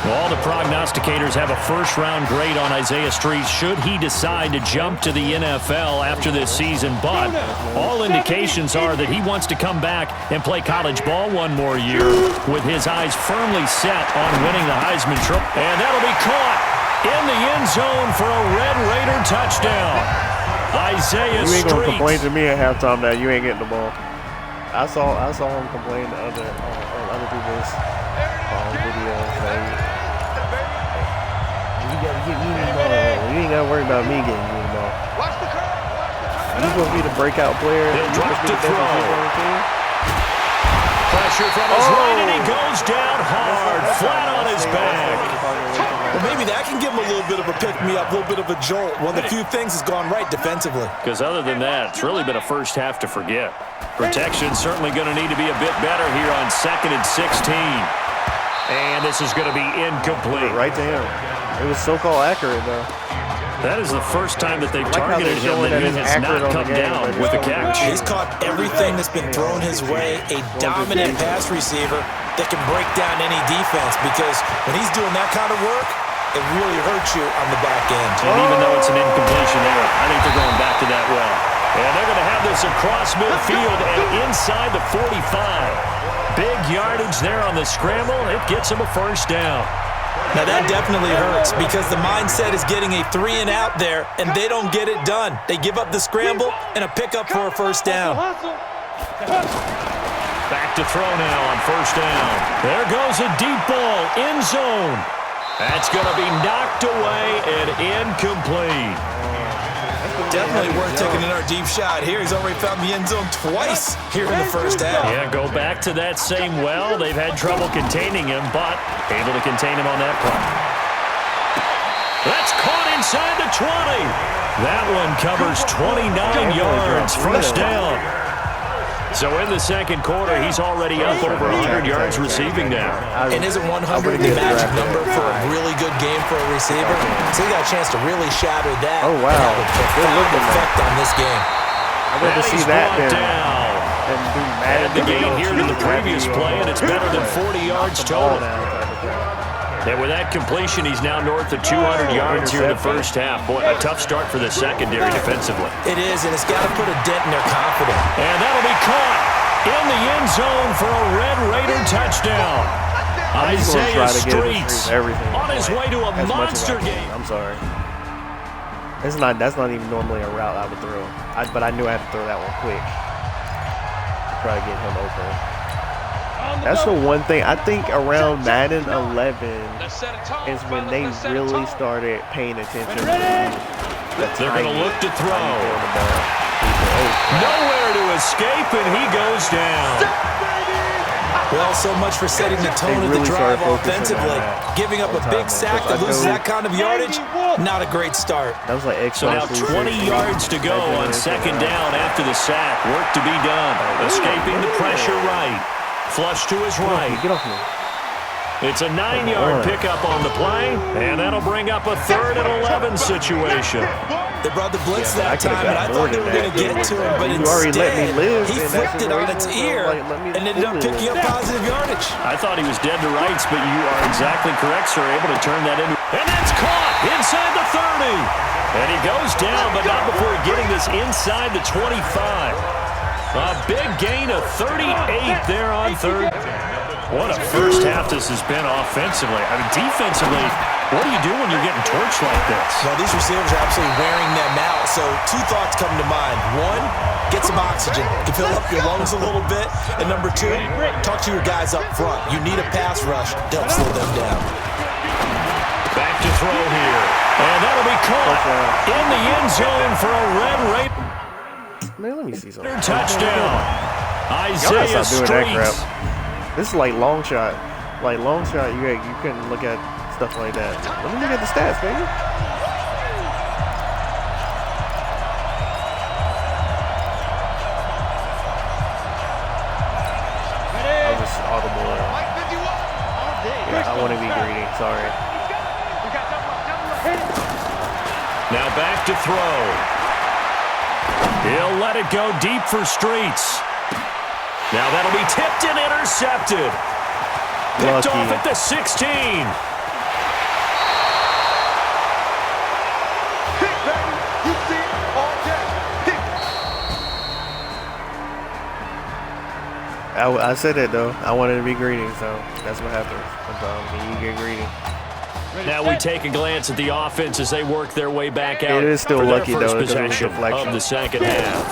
All the prognosticators have a first-round grade on Isaiah Street should he decide to jump to the NFL after this season. But all indications are that he wants to come back and play college ball one more year with his eyes firmly set on winning the Heisman Trophy. And that'll be caught in the end zone for a Red Raider touchdown. Isaiah Street. You ain't gonna complain to me at halftime that you ain't getting the ball. I saw him complain to other people's videos. You gotta get me the ball. You ain't gotta worry about me getting you the ball. You supposed to be the breakout player. He'll drop to throw. Pressure from his right, and he goes down hard, flat on his back. Well, maybe that can give him a little bit of a pick-me-up, a little bit of a jolt. One of the few things has gone right defensively. Because other than that, it's really been a first half to forget. Protection's certainly going to need to be a bit better here on 2nd and 16. And this is going to be incomplete. Right to him. It was so-called accurate, though. That is the first time that they've targeted him that he has not come down with a catch. He's caught everything that's been thrown his way, a dominant pass receiver that can break down any defense, because when he's doing that kind of work, it really hurts you on the back end. And even though it's an incompletion error, I think they're going back to that well. And they're going to have this across midfield and inside the 45. Big yardage there on the scramble. It gets him a first down. Now that definitely hurts, because the mindset is getting a 3-and-out there, and they don't get it done. They give up the scramble and a pickup for a first down. Back to throw now on first down. There goes a deep ball, end zone. That's going to be knocked away and incomplete. Definitely worth taking another deep shot here. He's already found the end zone twice here in the first half. Yeah, go back to that same well. They've had trouble containing him, but able to contain him on that play. That's caught inside the 20. That one covers 29 yards. First down. So in the second quarter, he's already up over 100 yards receiving now. And isn't 100 the magic number for a really good game for a receiver? So he got a chance to really shatter that. Oh, wow. And have a profound effect on this game. I'd rather see that than do mad. And the gain here to the previous play, and it's better than 40 yards total. And with that completion, he's now north of 200 yards here in the first half. Boy, a tough start for the secondary defensively. It is, and it's got to put a dent in their confidence. And that'll be caught in the end zone for a Red Raider touchdown. Isaiah Street on his way to a monster game. I'm sorry. That's not even normally a route I would throw. But I knew I had to throw that one quick to try to get him open. That's the one thing. I think around Madden 11 is when they really started paying attention to they're going to look to throw. Nowhere to escape, and he goes down. Well, so much for setting the tone of the drive offensively. Giving up a big sack that loses that kind of yardage, not a great start. That was like so now 20 yards to go on second down after the sack. Work to be done. Escaping the pressure right. Flush to his right. Get off me. It's a 9-yard pickup on the play, and that'll bring up a 3rd and 11 situation. They brought the blitz that time, and I thought they were going to get to him, but instead, he flipped it on its ear and ended up picking up positive yardage. I thought he was dead to rights, but you are exactly correct, sir. Able to turn that into... And that's caught inside the 30. And he goes down, but not before getting this inside the 25. A big gain of 38 there on third. What a first half this has been offensively. I mean, defensively, what do you do when you're getting torched like this? Well, these receivers are absolutely wearing them out. So 2 thoughts come to mind. 1, get some oxygen to fill up your lungs a little bit. And number 2, talk to your guys up front. You need a pass rush to help slow them down. Back to throw here. And that'll be caught in the end zone for a Red Raider. Man, let me see something. Touchdown. Isaiah Street. This is like long shot. Like long shot, you couldn't look at stuff like that. Let me look at the stats, baby. I was just audible. Yeah, I want to be greedy. Sorry. Now back to throw. He'll let it go deep for Streets. Now that'll be tipped and intercepted. Picked off at the 16. I said that though. I wanted to be greedy, so that's what happens sometimes when you get greedy. Now we take a glance at the offense as they work their way back out. It is still for their lucky first though because of the possession deflection of the second half.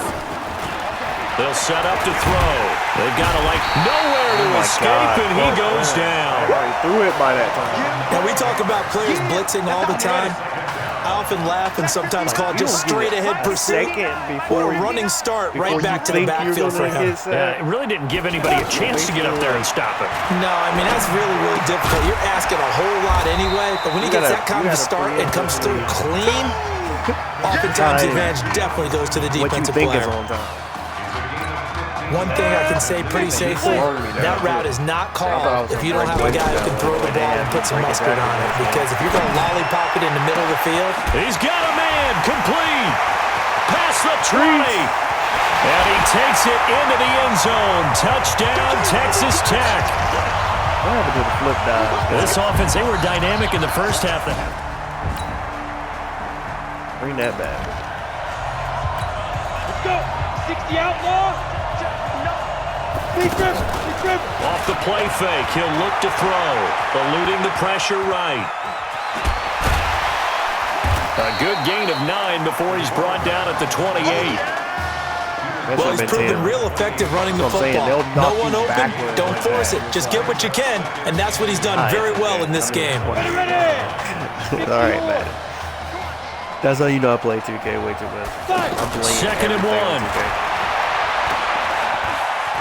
They'll set up to throw. They've got to nowhere to escape, and he goes down. He threw it by that time. Now we talk about players blitzing all the time. I often laugh and sometimes call it just straight ahead pursuit or a running start right back to the backfield for him. It really didn't give anybody a chance to get up there and stop it. No, I mean, that's really, really difficult. You're asking a whole lot anyway, but when he gets that kind of a start and comes through clean, oftentimes the advantage definitely goes to the defensive player. One thing I can say pretty safely, that route is not called if you don't have a guy who can throw the ball and put some mustard on it. Because if you're going to lollipop it in the middle of the field. He's got a man, complete. Past the 20. And he takes it into the end zone. Touchdown, Texas Tech. What happened to the flip dive? This offense, they were dynamic in the first half. Bring that back. Let's go. 60 outlaw. Off the play fake, he'll look to throw, eluding the pressure right. A good gain of 9 before he's brought down at the 28. Well, he's proven real effective running the football. No one open, don't force it. Just get what you can, and that's what he's done very well in this game. All right, man. That's how you know I play 2K way too much. Second and 1.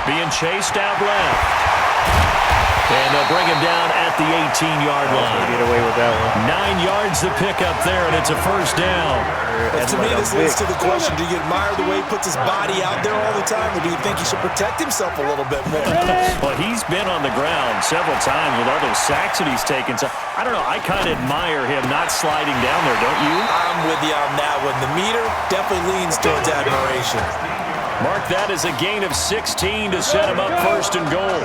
Being chased out left. And they'll bring him down at the 18-yard line. Get away with that one. 9 yards to pick up there, and it's a first down. But to me, this leads to the question, do you admire the way he puts his body out there all the time, or do you think he should protect himself a little bit more? Well, he's been on the ground several times with all those sacks that he's taken. So, I don't know, I kind of admire him not sliding down there, don't you? I'm with you on that one. The meter definitely leans towards admiration. Mark that as a gain of 16 to set him up first and goal.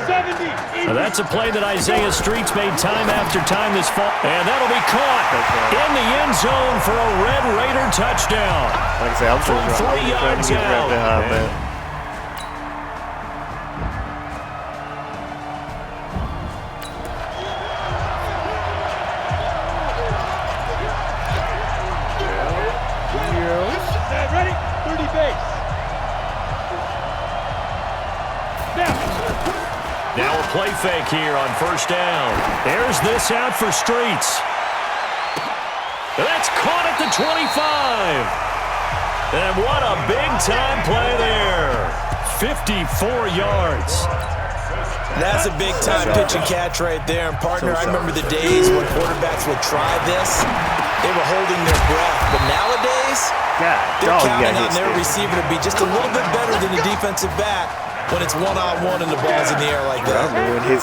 Now that's a play that Isaiah Streets made time after time this fall. And that'll be caught in the end zone for a Red Raider touchdown. Like I say, I'm from 3 yards out. Ready? 30 base. Now a play fake here on first down. There's this out for Streets. That's caught at the 25. And what a big-time play there. 54 yards. That's a big-time pitch and catch right there. And, partner, I remember the days when quarterbacks would try this. They were holding their breath. But nowadays, they're counting on their receiver to be just a little bit better than the defensive back when it's one-on-one and the ball's in the air like that.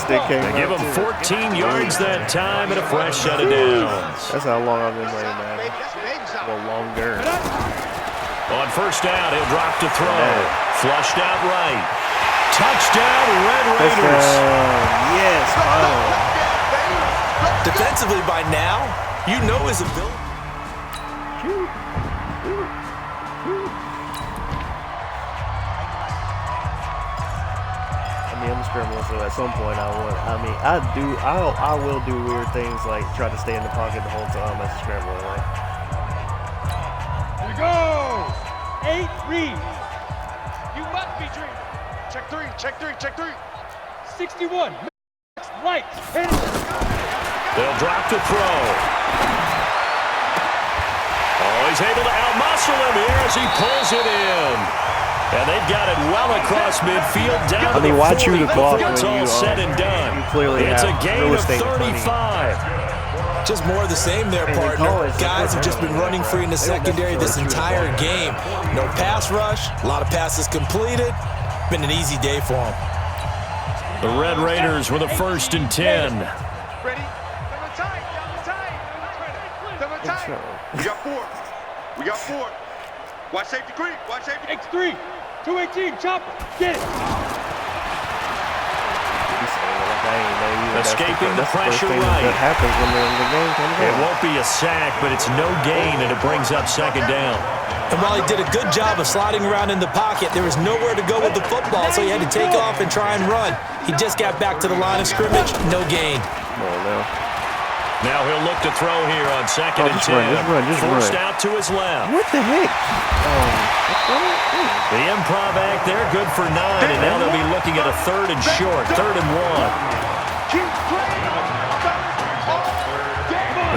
They give him 14 yards that time and a fresh set of downs. That's how long I've been playing, man. Well, longer. On first down, he'll drop to throw. Flushed out right. Touchdown, Red Raiders. Yes, finally. Defensively by now, you know his ability. I'm scrambling, so at some point I will do weird things like try to stay in the pocket the whole time as a scrambler. Like. Here we go! 8 read. You must be dreaming. Check 3, check 3, check 3. 61. Right. Hit it. They'll drop to throw. Oh, he's able to outmuscle him here as he pulls it in. And they've got it well across midfield down to the 40 before it's all said and done. It's a gain of 35. Just more of the same there, partner. Guys have just been running free in the secondary this entire game. No pass rush, a lot of passes completed. Been an easy day for them. The Red Raiders with a 1st and 10. Ready? Double tight. We got 4. We got 4. Watch safety green. Watch safety. X3. 218. Chopper. Get it. Escaping the pressure right. That happens when the game comes It won't be a sack, but it's no gain, and it brings up second down. And while he did a good job of sliding around in the pocket, there was nowhere to go with the football, so he had to take off and try and run. He just got back to the line of scrimmage, no gain. Now he'll look to throw here on second and 10. Forced out to his left. What the heck? The improv act there, good for 9, and now they'll be looking at a 3rd and short, 3rd and 1.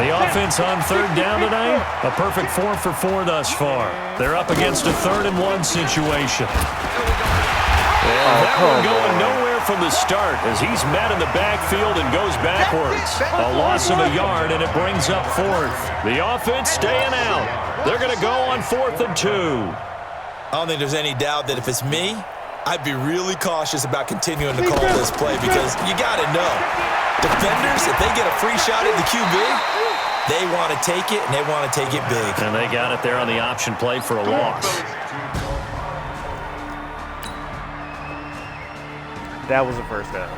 The offense on 3rd down tonight, a perfect 4 for 4 thus far. They're up against a 3rd and 1 situation. And that one going nowhere from the start as he's met in the backfield and goes backwards. A loss of a yard, and it brings up 4th. The offense staying out. They're going to go on 4th and 2. I don't think there's any doubt that if it's me, I'd be really cautious about continuing to call this play because you got to know. Defenders, if they get a free shot at the QB, they want to take it, and they want to take it big. And they got it there on the option play for a loss. That was a first down.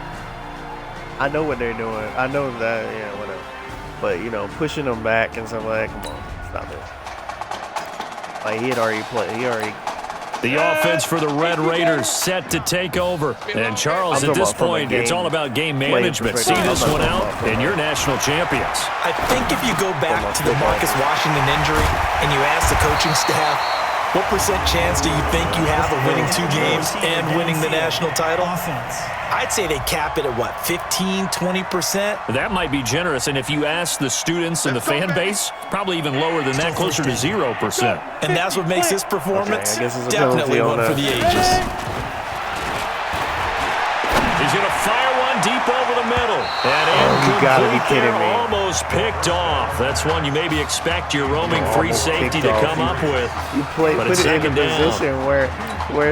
I know what they're doing. I know that, yeah, whatever. But, you know, pushing them back and stuff like that, come on, stop it. Like, he had already played. The offense for the Red Raiders set to take over. And Charles, at this point, it's all about game management. See this one out, and you're national champions. I think if you go back to the Marcus Washington injury and you ask the coaching staff, what % chance do you think you have of winning 2 games and winning the national title? I'd say they cap it at, what, 15, 20%? That might be generous, and if you ask the students and the fan base, probably even lower than that, closer to 0%. And that's what makes this performance definitely one for the ages. He's going to fire one deep over the middle. And you gotta be kidding me. Almost picked off. That's one you maybe expect your roaming free safety to come up with. You put it in a position where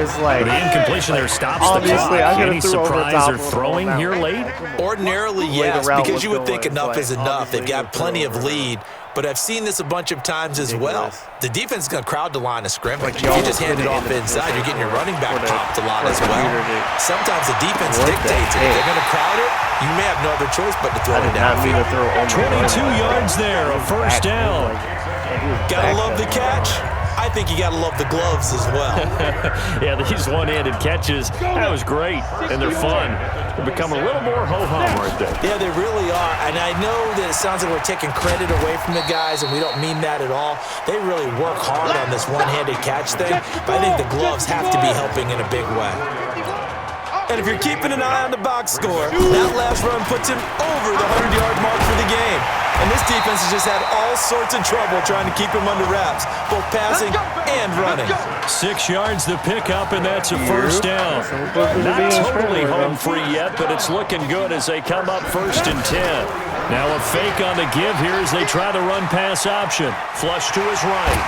it's like... But the incompletion there stops the clock. Any surprise or throwing here late? Ordinarily, yes, because you would think enough is enough. They've got plenty of lead. But I've seen this a bunch of times as well. The defense is going to crowd the line of scrimmage. If you just hand it off inside, you're getting your running back popped a lot as well. Sometimes the defense dictates it. If they're going to crowd it, you may have no other choice but to throw it downfield. 22 yards there, a first down. Gotta love the catch. I think you got to love the gloves as well. Yeah, these one-handed catches, that was great, and they're fun. They're becoming a little more ho-hum right there. Yeah, they really are, and I know that it sounds like we're taking credit away from the guys, and we don't mean that at all. They really work hard on this one-handed catch thing, but I think the gloves have to be helping in a big way. And if you're keeping an eye on the box score, that last run puts him over the 100-yard mark for the game. And this defense has just had all sorts of trouble trying to keep him under wraps, both passing and running. 6 yards to pick up, and that's a first down. Not totally home free yet, but it's looking good as they come up 1st and 10. Now a fake on the give here as they try the run-pass option. Flush to his right.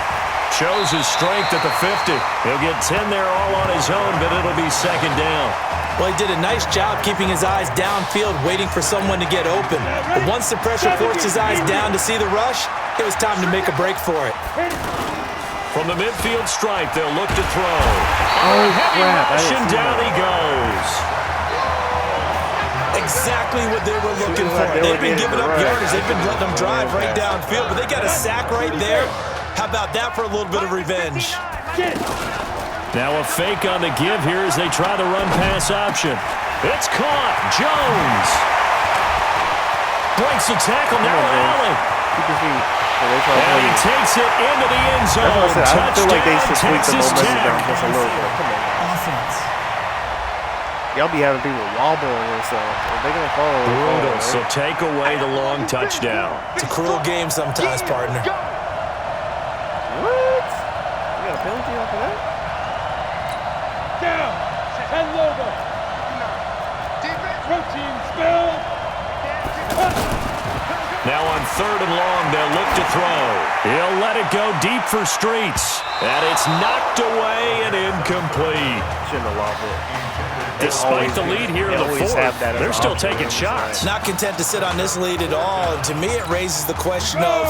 Shows his strength at the 50. He'll get 10 there all on his own, but it'll be second down. Well, he did a nice job keeping his eyes downfield, waiting for someone to get open. But once the pressure forced his eyes down to see the rush, it was time to make a break for it. From the midfield stripe, they'll look to throw. Heavy rush, and down he goes. Exactly what they were looking for. They've been giving up yardage. They've been letting them drive right downfield, but they got a sack right there. How about that for a little bit of revenge? Now a fake on the give here as they try the run-pass option. It's caught. Jones breaks the tackle. Now Allen. And he takes it into the end zone. Touchdown, Texas Tech. Offense. Y'all be having people wobbling and stuff. They're going to fall. Brutal. So take away the long touchdown. It's a cruel game sometimes, partner. What? You got a penalty off of that? Down. 10 logo. Protein spell. Now on 3rd and long, they'll look to throw. He'll let it go deep for Streets. And it's knocked away and incomplete. Shouldn't have lost it. Despite the lead here in the 4th, they're still taking shots. Not content to sit on this lead at all. And to me, it raises the question of,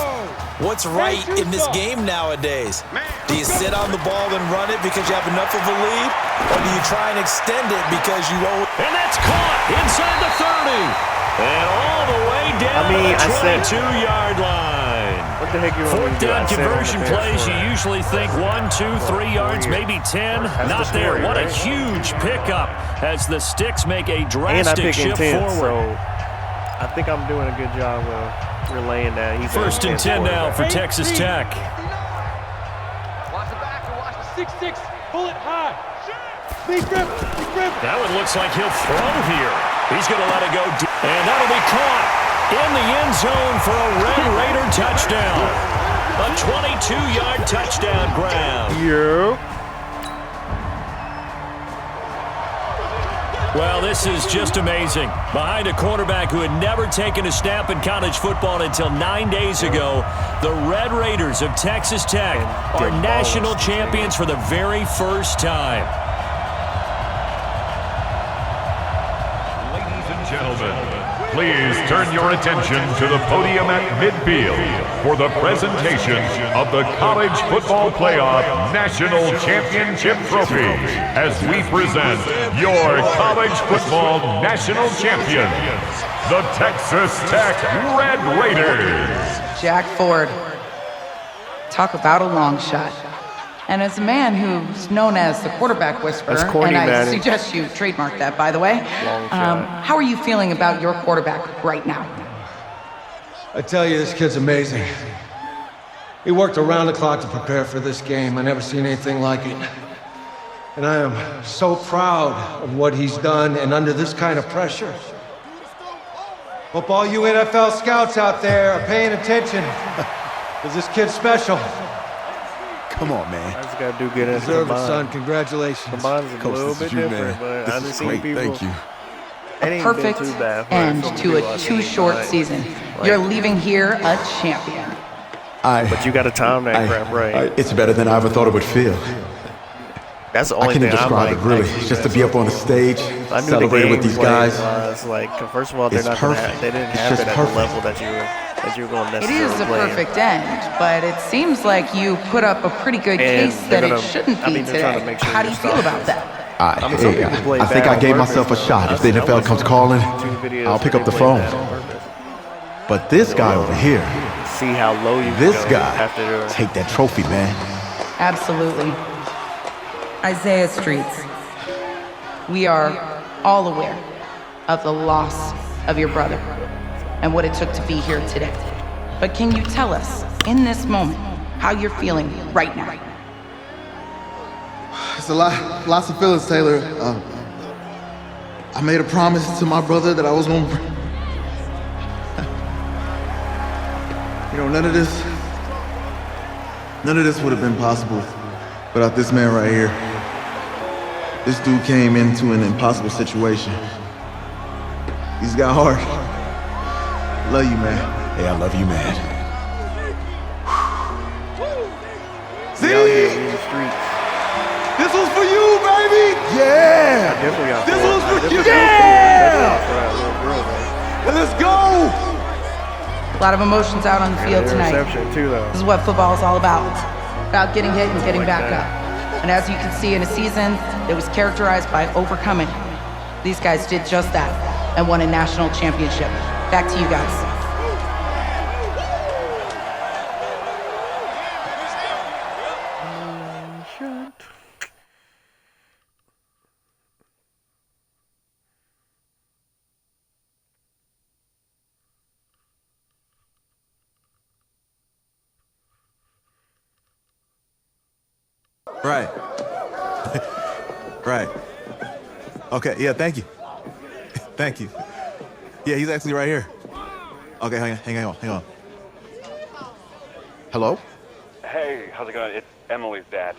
What's right in this game nowadays? Do you sit on the ball and run it because you have enough of a lead? Or do you try and extend it because you own? And that's caught inside the 30. And all the way down to the 22-yard line. What the heck you want to do? Fourth down conversion plays, you usually think 1, 2, 3 yards, maybe 10. Not there. What a huge pickup as the Sticks make a drastic shift forward. So I think I'm doing a good job of relaying that. He's First and 10 now for Texas Tech. Watch the back and watch the 6-6. Pull it high. Big grip. Now it looks like he'll throw here. He's going to let it go. And that'll be caught in the end zone for a Red Raider touchdown. A 22-yard touchdown grab. Yeah. Well, this is just amazing. Behind a quarterback who had never taken a snap in college football until 9 days ago, the Red Raiders of Texas Tech are national champions for the very first time. Ladies and gentlemen, please turn your attention to the podium at midfield for the presentation of the College Football Playoff National Championship Trophy as we present your college football national champions, the Texas Tech Red Raiders. Jack Ford. Talk about a long shot. And as a man who's known as the quarterback whisperer, corny, and I man. suggest you trademark that, by the way, how are you feeling about your quarterback right now? I tell you, this kid's amazing. He worked around the clock to prepare for this game. I never seen anything like it. And I am so proud of what he's done, and under this kind of pressure. Hope all you NFL scouts out there are paying attention, because this kid's special. Come on, man. I just got to do good as Deserve it, combined. son. Congratulations. Combined is a Coach, little this bit is you, different, man. but This I've is seen great. people. Thank you. A perfect end to a too short season. You're leaving here a champion. But you got to time that crap right. It's better than I ever thought it would feel. That's the I only can't thing even I'm describe like. it, really. actually Just to messed be up on the stage, I knew celebrating with these guys. Was like, first of all, they're It's not gonna perfect. they didn't It's have just it at perfect. the level that you're going to It necessarily is a play in. perfect end, but it seems like you put up a pretty good And case they're that gonna- it shouldn't I be mean, they're trying to today. make sure How do you're you feel stopping. about that? I mean, some people play I think bad I gave on myself a purpose, shot. though. If the I NFL watched comes two calling, videos I'll pick where up the they played phone. bad on purpose. But this guy over here, See how low you can this go guy, after take that trophy, man. Absolutely. Isaiah Streets, we are all aware of the loss of your brother and what it took to be here today. But can you tell us, in this moment, how you're feeling right now? It's lots of feelings, Taylor. I made a promise to my brother that I was gonna. You know, none of this would have been possible without this man right here. This dude came into an impossible situation. He's got heart. Love you, man. Hey, I love you, man. See? This was for you, baby! Yeah! This was for you! Yeah! Let's go! A lot of emotions out on the field tonight. Too, though. This is what football is all about getting hit and getting back up. And as you can see, in a season that was characterized by overcoming, these guys did just that and won a national championship. Back to you guys. Right. Right. Okay, yeah, thank you. Thank you. Yeah, he's actually right here. Okay, hang on. Hello? Hey, how's it going? It's Emily's dad.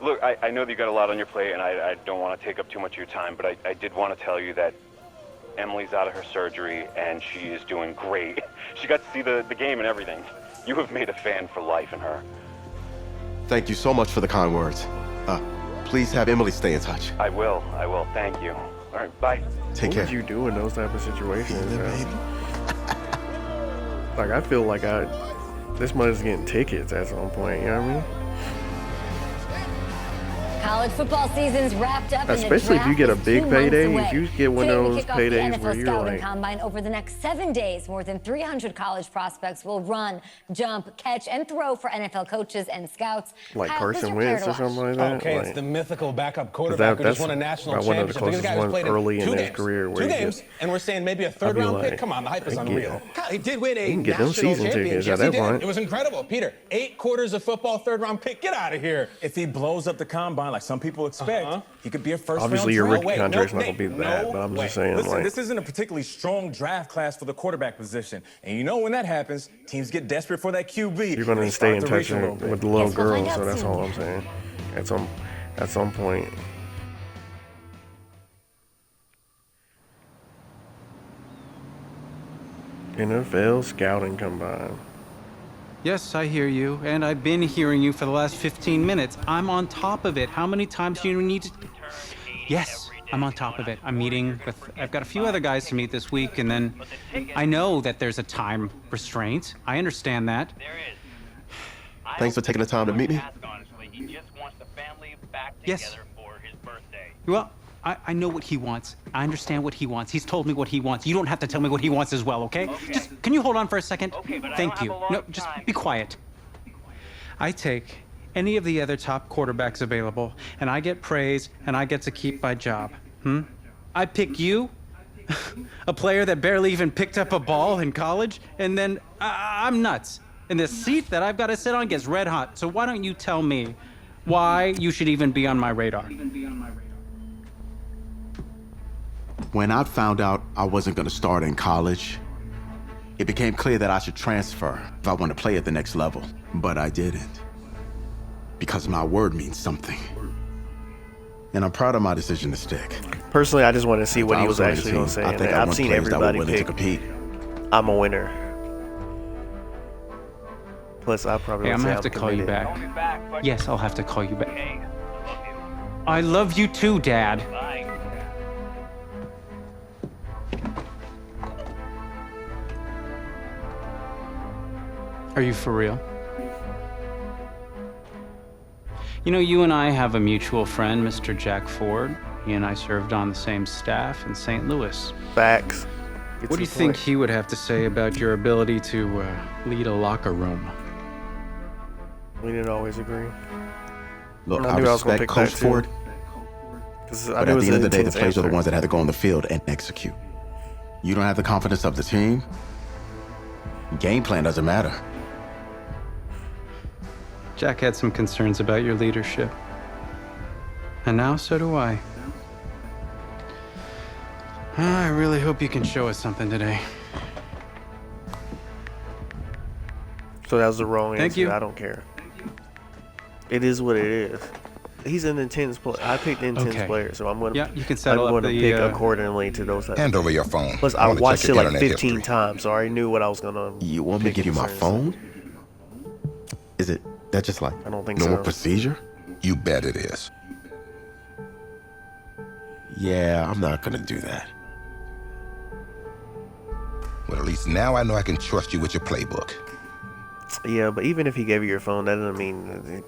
Look, I know that you got a lot on your plate, and I don't want to take up too much of your time, but I did want to tell you that Emily's out of her surgery, and she is doing great. She got to see the game and everything. You have made a fan for life in her. Thank you so much for the kind words. Please have Emily stay in touch. I will. Thank you. All right, bye. Take what care. would you do in those type of situations? Like, I feel like This money's getting tickets at some point, you know what I mean? College football season's wrapped up. Especially if you get a big payday. If you get one Today of we those kick off the paydays NFL where you're scouting like, combine over the next 7 days. More than 300 college prospects will run, jump, catch, and throw for NFL coaches and scouts. like Kyle, who's Carson your player Wentz to or something watch? like that. Okay, like, it's the mythical backup quarterback who just won a national one of the championship. These closest guys ones played early in two his games. career where Two he games, just, and we're saying maybe a I'd be third-round pick. like, Come on, the hype is I get unreal. it. Kyle, he did win a You can get them national season tickets championship. at that Yes, he point. did. It was incredible. Peter, 8 quarters of football, third-round pick. Get out of here. If he blows up the combine like some people expect, he could be a first-round obviously your draft. rookie contract's not going to be bad, but I'm just saying, Listen, like, this isn't a particularly strong draft class for the quarterback position. And you know when that happens, teams get desperate for that QB. you're going and to they stay in start to reach touch a little bit. with the little Yes, we'll find girls, so out that's soon. all I'm saying. At some point. NFL scouting combine. Yes, I hear you, and I've been hearing you for the last 15 minutes. I'm on top of it. How many times do you need to... Yes, I'm on top of it. I'm meeting with... I've got a few other guys to meet this week, and then I know that there's a time restraint. I understand that. Thanks for taking the time to meet me. Yes. Well, I know what he wants. I understand what he wants. He's told me what he wants. You don't have to tell me what he wants as well, okay? Just, can you hold on for a second? Thank you. No, just be quiet. I take any of the other top quarterbacks available, and I get praise, and I get to keep my job. I pick you, a player that barely even picked up a ball in college, and then I'm nuts. And the seat that I've got to sit on gets red hot. So why don't you tell me why you should even be on my radar? When I found out I wasn't going to start in college, it became clear that I should transfer if I want to play at the next level. But I didn't. Because my word means something. And I'm proud of my decision to stick. Personally, I just want to see If what I he was was on the actually team, going to say. I And think I I've want seen players that were everybody willing to pick, compete. I'm a winner. Plus, I probably Hey, I'm would gonna say have to call you committed. back. Yes, I'll have to call you back. I love you too, Dad. Are you for real? You know, you and I have a mutual friend, Mr. Jack Ford. He and I served on the same staff in St. Louis. Facts. What do you think he would have to say about your ability to lead a locker room? We didn't always agree. Look, I I knew I was gonna respect pick Coach that too. Ford, 'Cause I but knew it at was the end of an the day, the intense players are the answer. ones that have to go on the field and execute. You don't have the confidence of the team, game plan doesn't matter. Jack had some concerns about your leadership. And now so do I. I really hope you can show us something today. So that was the wrong Thank answer. you. I don't care. It is what it is. He's an intense player. I picked intense Okay. players, so I'm going to. Yeah, you can settle I'm up going to the, pick uh, accordingly to those. Hand over your phone. Plus, I I wanna watched check it your like internet 15 history. times, so I already knew what I was going to. You want me to give you my phone? Is it that just like I don't think normal so. procedure? You bet it is. Yeah, I'm not gonna do that. Well, at least now I know I can trust you with your playbook. Yeah, but even if he gave you your phone, that doesn't mean.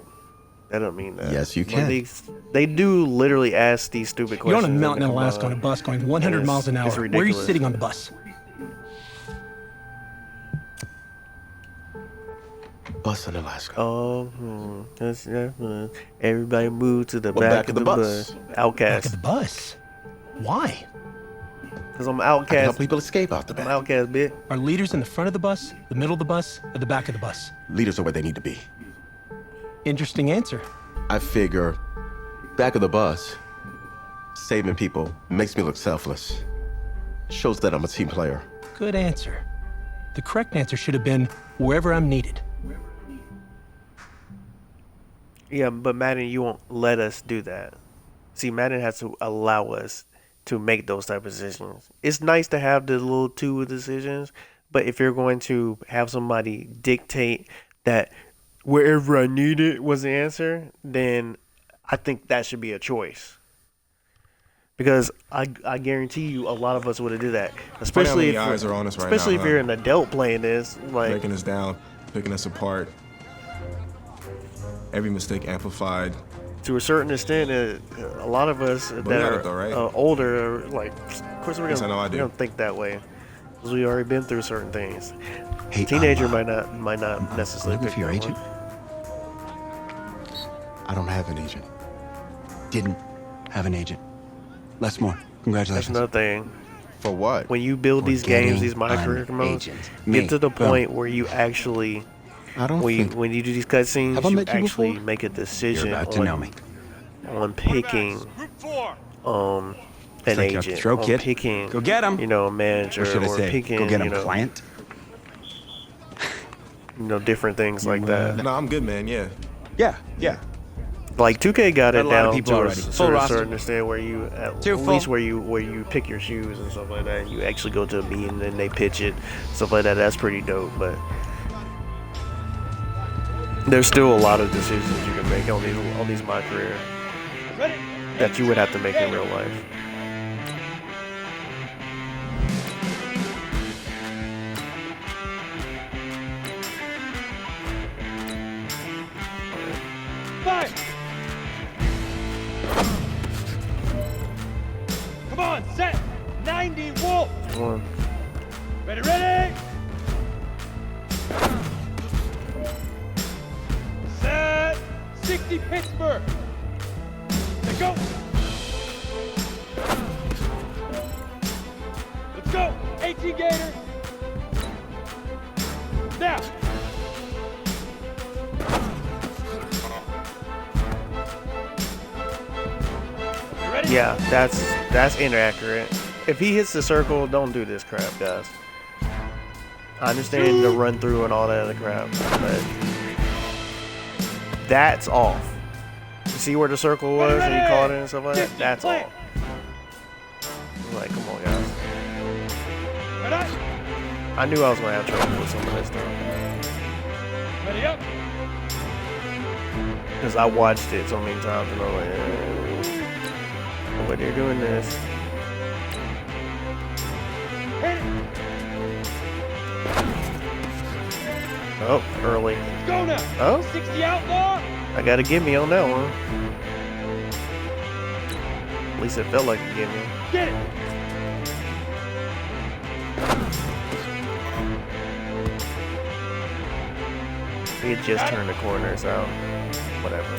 That doesn't mean that. Yes, you Like, can. they do literally ask these stupid You're questions. on a mountain in the Alaska on a combine. bus going 100 And miles an hour. it's Where are you ridiculous. sitting on the bus? Bus in Alaska. Oh, everybody move to the back of the bus. Outcast. Back of the bus? Why? Because I'm I can help outcast. people escape out the I'm back. outcast, bitch. Are leaders in the front of the bus, the middle of the bus, or the back of the bus? Leaders are where they need to be. Interesting answer. I figure back of the bus, saving people makes me look selfless. Shows that I'm a team player. Good answer. The correct answer should have been wherever I'm needed. Yeah, but Madden, you won't let us do that. See, Madden has to allow us to make those type of decisions. It's nice to have the little two decisions, but if you're going to have somebody dictate that wherever I need it was the answer, then I think that should be a choice. Because I guarantee you, a lot of us would have did that. Especially how many eyes are on us right especially now, if you're huh? an adult playing this, like Breaking us down. picking us apart. Every mistake amplified. To a certain extent, a lot of us that are though, right? older, are like, of course we're Yes, I know I do. gonna think that way, because we already been through certain things. Hey, Teenager might not necessarily pick for your that agent? I don't have an agent. Didn't have an agent. Les Moore, That's congratulations. another thing. For what? When you build these games, these My Career an modes, agent. get Me. to the Boom. point where you actually, when you do these cutscenes, Have I you met you actually before? make a decision You're about to on, know me. on picking an Strike out the agent, throw, on kid. picking, Go get 'em. you know, a manager, Or should I or say, picking, go get him, you know, client? different things like that. No, I'm good, man. Yeah. Yeah. Like 2K got it Got a lot of down people to a already. Full roster. certain extent where you at Too least full. where you pick your shoes and stuff like that. And you actually go to a meeting and they pitch it, stuff like that. That's pretty dope. But there's still a lot of decisions you can make on these My Career that you would have to make in real life. Five. Come on, set. 90 Wolf. One. Ready, ready. Set. 60 Pittsburgh. Let's go. Let's go. 18 Gators. Now. Yeah, that's inaccurate. If he hits the circle, don't do this crap, guys. I understand the run through and all that other crap, but that's off. You see where the circle was and he caught it and stuff like that? That's off. I'm like, come on, guys. I knew I was gonna have trouble with some of this stuff. Ready up. Because I watched it so many times and I'm like, what they're doing this. Oh, early. Go now. Oh, 60 outlaw. I gotta give me on that one. At least it felt like a give me. Get it. He had just turned the corner, so whatever.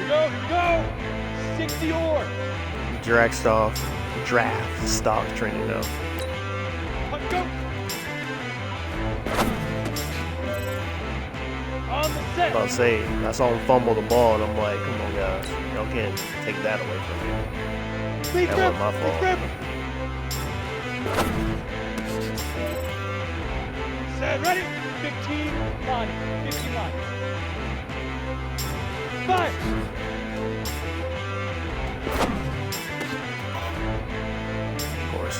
Here we go. 60 oars. Draft stock trending now. Go. On the set. About to say, I saw him fumble the ball, and I'm like, come on, guys, y'all can't take that away from me. That wasn't my fault. Set, ready? 15, Lonnie. 15, Lonnie. 5. Of course.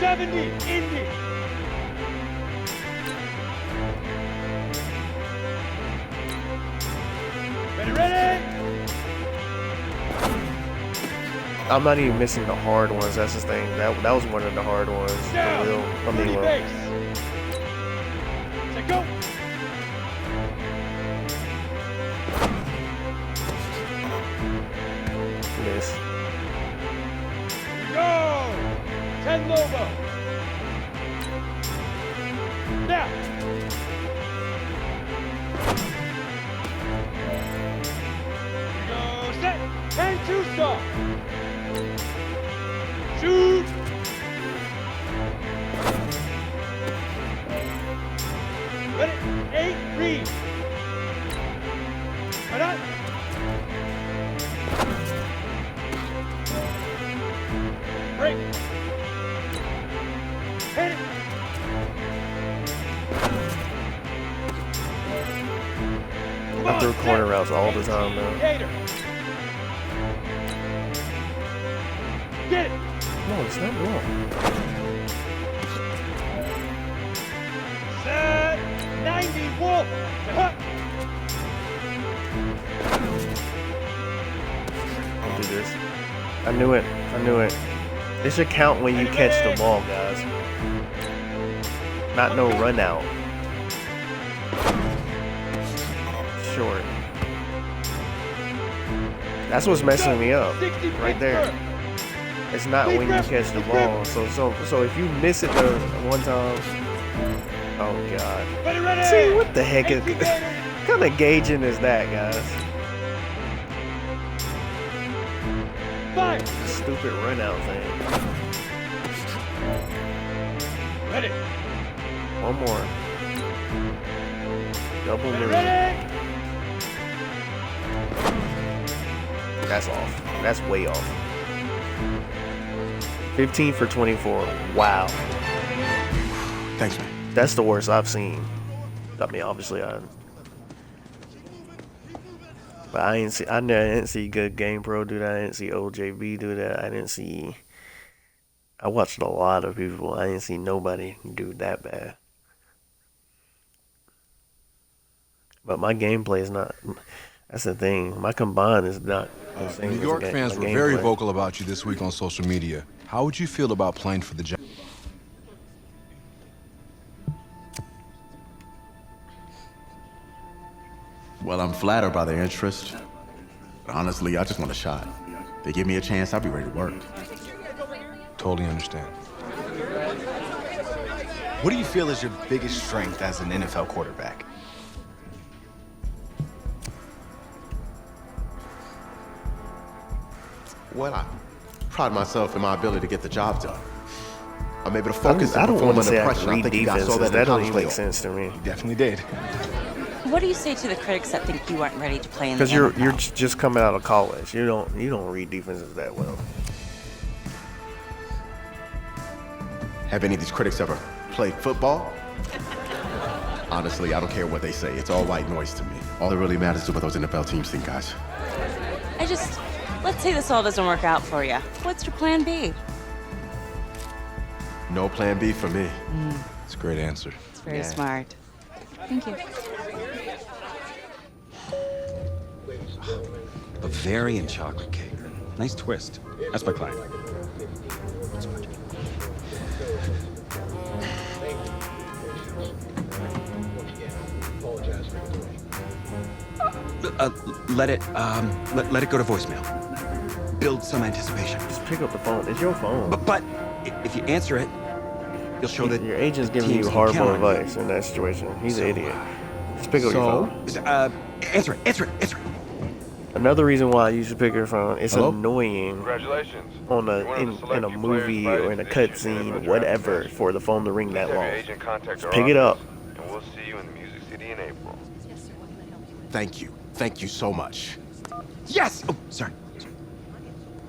70, Indy. Ready? I'm not even missing the hard ones. That's the thing. That was one of the hard ones. Now, Well, base. Set, go. miss. Go. 10 Lobo. Now. Here we go. Set. 10 Tucson. Shoot. Ready? 8 Reed. Ready? Break. Hit it. I threw corner routes all the time now. Gator. Get it. No, it's not wrong. Set. 90 Wolf. I'll do this. I knew it. This should count when you catch the ball, guys. Not no run out. Short. That's what's messing me up right there. It's not when you catch the ball. So if you miss it the one time, oh god. See, what the heck is what kind of gauging is that, guys? Stupid run out thing. Ready. One more. Double move. That's off. That's way off. 15 for 24. Wow. Thanks, man. That's the worst I've seen. I mean, obviously, but I didn't see Good Game Pro do that. I didn't see OJB do that. I watched a lot of people. I didn't see nobody do that bad. But my gameplay is not. That's the thing. My combined is not the same. New York fans were very vocal about you this week on social media. How would you feel about playing for the Giants? Well, I'm flattered by their interest. But honestly, I just want a shot. They give me a chance, I'll be ready to work. Totally understand. What do you feel is your biggest strength as an NFL quarterback? Well, I pride myself in my ability to get the job done. I'm able to focus I and don't perform want to under say I pressure. can read think you guys defenses. saw that in That don't college even make playoff. sense to me. Definitely did. What do you say to the critics that think you weren't ready to play in the Because you're just coming out of college. You don't read defenses that well. Have any of these critics ever played football? Honestly, I don't care what they say. It's all white noise to me. All that really matters is what those NFL teams think, guys. Let's say this all doesn't work out for you. What's your plan B? No plan B for me. It's a great answer. It's very smart. Thank you. Bavarian chocolate cake. Nice twist. That's my client. Let it go to voicemail. Build some anticipation. Just pick up the phone. It's your phone. But if you answer it, you'll show that your agent's giving you horrible advice in that situation. He's an idiot. Just pick up your phone. Answer it. Another reason why you should pick your phone. It's annoying. Congratulations. In a movie or in a cutscene, whatever, for the phone to ring that long. Just pick it up. And we'll see you in the Music City in April. Thank you. Thank you so much. Yes! Oh, sorry.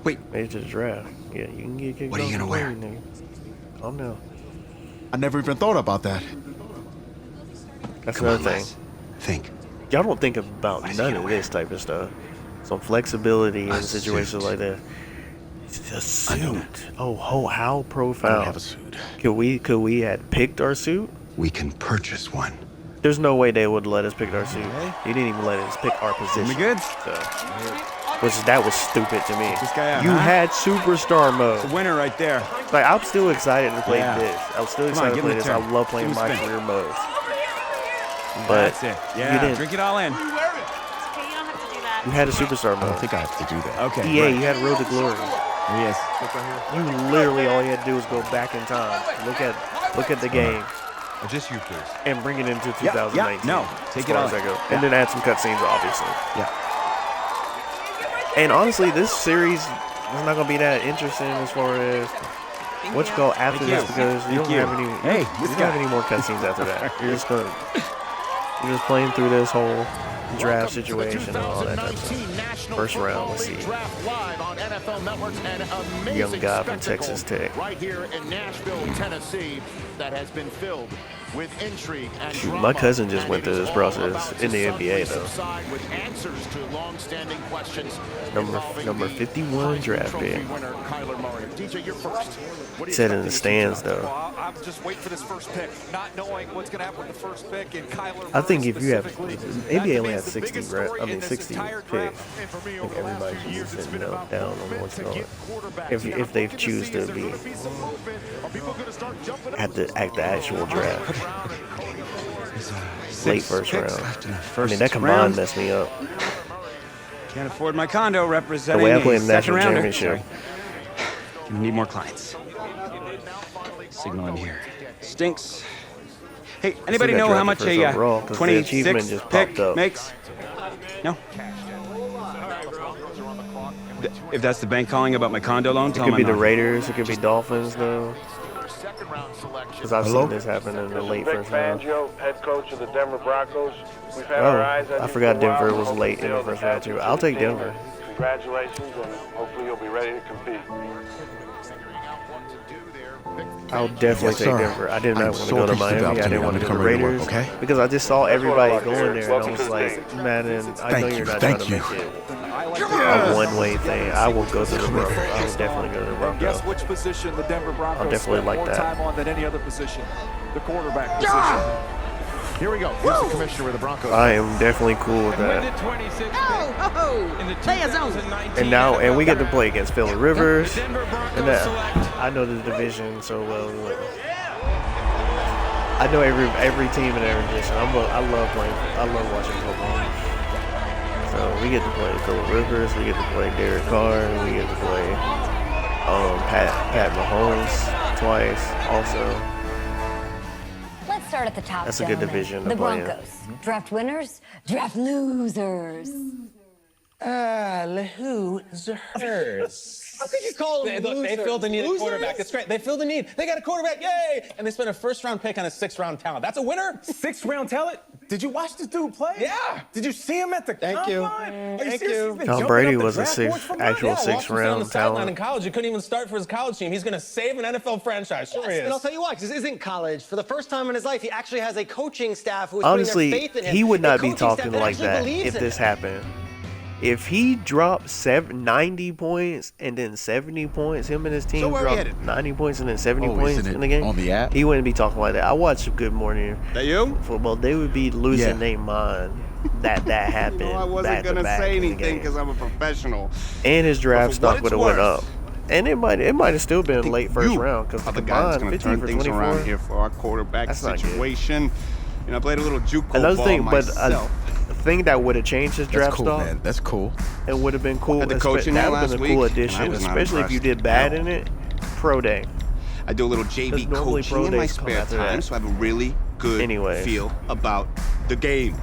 Wait. It's just draft. Yeah, you can get kicked. What are you gonna wear? Calm down. I never even thought about that. That's another thing. Think. Y'all don't think about none of this type of stuff. Some flexibility in situations like that. It's a suit. Oh, how profound. I don't have a suit. Could we have picked our suit? We can purchase one. There's no way they would let us pick our suit. He didn't even let us pick our position. We good? That was stupid to me. Check this guy out, You huh? had superstar mode. It's a winner right there. Like, I'm still excited to play Yeah. this. I'm still Come on, excited to give play him a this. I turn. love playing Give him a my spin. career modes. But That's it. you Yeah, didn't. drink it all in. You had a superstar mode. I think I have to do that. Okay. EA, right. you had Road to Glory. Yes. You literally all you had to do was go back in time. Look at the game Just you, please. and bring it into 2019. No, take as it far all. as that goes. Yeah. And then add some cutscenes, obviously. Yeah. And honestly, this series is not gonna be that interesting as far as what you go after this because you don't have any. You don't have any more cutscenes after that. You're just playing through this whole draft situation and all that type of stuff. First round, let's see. Young guy from Texas Tech. Right here in Nashville, Tennessee, that has been filled with intrigue and Shoot, my cousin just went through this process in the NBA though. with answers to long-standing questions. Number 51 draft pick. Winner Kyler Murray. DJ, you're first. He said in the stands though. just wait for this first pick, not knowing what's going to happen with the first pick. And Kyler I think if you have specifically, NBA only has that to me is the 60, biggest story I mean in this 60 entire picks. draft. And for me, I over think the last everybody few should years, just it's been down about on what's to going. get quarterbacks. If they choose to be at the actual draft, late first round. I mean, that combined messed me up. Can't afford my condo The representing way I played a in the national second rounder. championship. You need more clients. Signal in here. Stinks. Hey, anybody know how much a 26th pick makes? No? If that's the bank calling about my condo loan, It tell could them be I'm the not. Raiders. It could be Dolphins, though. Because I've seen this happen in the late first round. Fangio, head coach of the Denver Broncos. We've had our eyes on I you forgot for a while. Denver was Hope late you in the feel first the round, too. passion I'll for the take team. Denver. Congratulations, and hopefully you'll be ready to compete. I'll definitely take Denver. I did not want to go to Miami. I didn't want to go to the Raiders. Okay? Because I just saw everybody going there, and I was like, Madden, I know you're not trying to make it a one-way thing. I will go to the Broncos. I will definitely go to the Broncos. Guess which position the Denver Broncos I'll definitely spent like more that. time on than any other position? The quarterback position. Here we go. Here's the commissioner of the Broncos. I am definitely cool with that. And we get to play against Phillip Rivers. And I know the division so well. I know every team in every division. I love watching football. So we get to play Phillip Rivers. We get to play Derek Carr. We get to play Pat Mahomes twice also. Let's start at the top. That's a good gentlemen. division to The play in. Broncos. Draft winners, draft losers. Losers. How could you call them They feel the need of a quarterback. That's great. They feel the need. They got a quarterback. Yay! And they spent a first-round pick on a sixth-round talent. That's a winner. Sixth-round talent? Did you watch this dude play? Yeah. Did you see him at the Thank you. combine? Thank you. Tom Brady was a actual sixth-round on the sideline talent. in college. He couldn't even start for his college team. He's going to save an NFL franchise. Sure he is. And I'll tell you why, because this isn't college. For the first time in his life, he actually has a coaching staff who's Honestly, putting their faith in him. he would A not be coaching staff talking that like actually that believes if in this him. happened. If he dropped 90 points and then 70 points, him and his team So where we dropped headed? 90 points and then 70 Oh, points isn't it in the game, on the app? he wouldn't be talking like that. I watched Good Morning That you? Football. They would be losing Yeah. their mind that happened. No, I wasn't back to gonna back say in the anything game. because I'm a professional. And his draft But for stock what would have it's went worth, up. And it might have still been late first round because the the guy that's combined going to 50 turn for things 24. around here for our quarterback That's not good. situation. You know, I played a little JUCO Another ball thing, but myself. a thing that would have changed his draft cool, stock. man. That's cool. It would have been cool. Had the coach in there that would have last been a cool week, and I addition, was not especially if you impressed did bad at in it. Pro day. I do a little JV Because normally pro coaching in my days come spare after time, that. so I have a really good Anyways. feel about the game.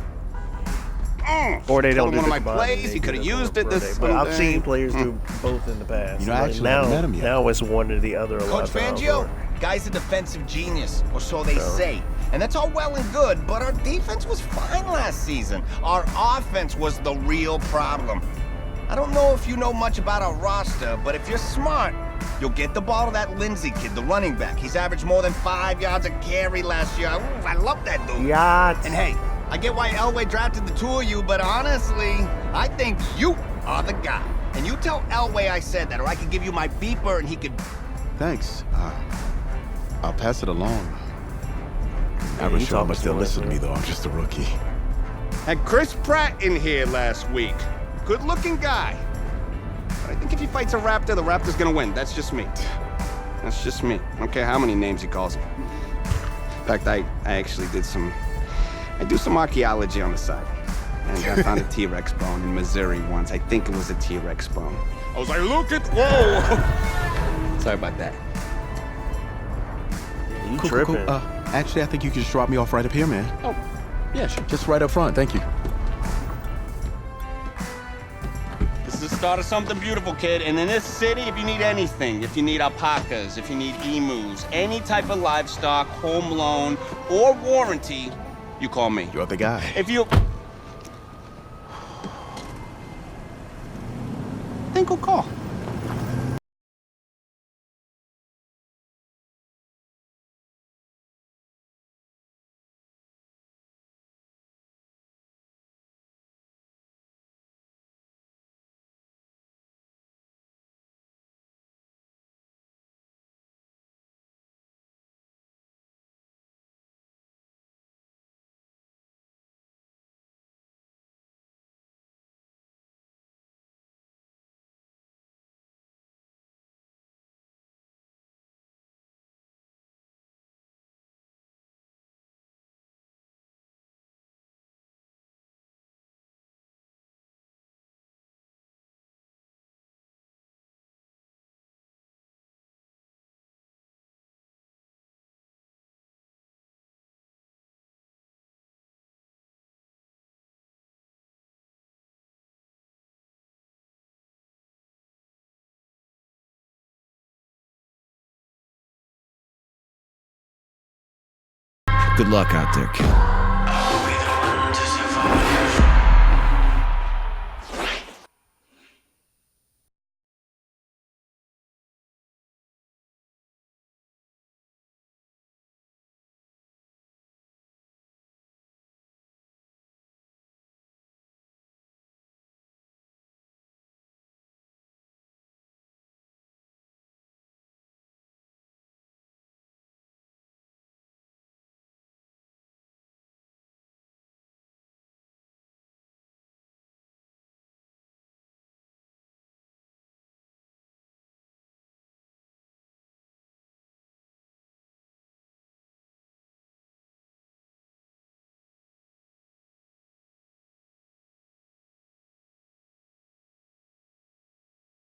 Or they Told him don't do one of the my combined, plays. they He do could have the used it pro this day. But I've Sunday. seen players do both in the past. You know, I Like, actually now, haven't met him yet. now it's one or the other. A lot Coach of times. Fangio, guy's a defensive genius, or so they say. And that's all well and good, but our defense was fine last season. Our offense was the real problem. I don't know if you know much about our roster, but if you're smart, you'll get the ball to that Lindsey kid, the running back. He's averaged more than 5 yards a carry last year. Ooh, I love that dude. Yachts. And hey, I get why Elway drafted the two of you, but honestly, I think you are the guy. And you tell Elway I said that, or I could give you my beeper and he could... Thanks. I'll pass it along. Not you really sure how talking much they'll to listen to me, though. I'm just a rookie. Had Chris Pratt in here last week. Good-looking guy. But I think if he fights a Raptor, the Raptor's gonna win. That's just me. That's just me. I don't care how many names he calls him. In fact, I actually did some archaeology on the side. And I found a T-Rex bone in Missouri once. I think it was a T-Rex bone. I was like, look at, whoa! Sorry about that. You Cool. tripping. Actually, I think you can just drop me off right up here, man. Oh, yeah, sure. Just right up front. Thank you. This is the start of something beautiful, kid. And in this city, if you need anything, if you need alpacas, if you need emus, any type of livestock, home loan, or warranty, you call me. You're the guy. If you... Then go call. Good luck out there, kid.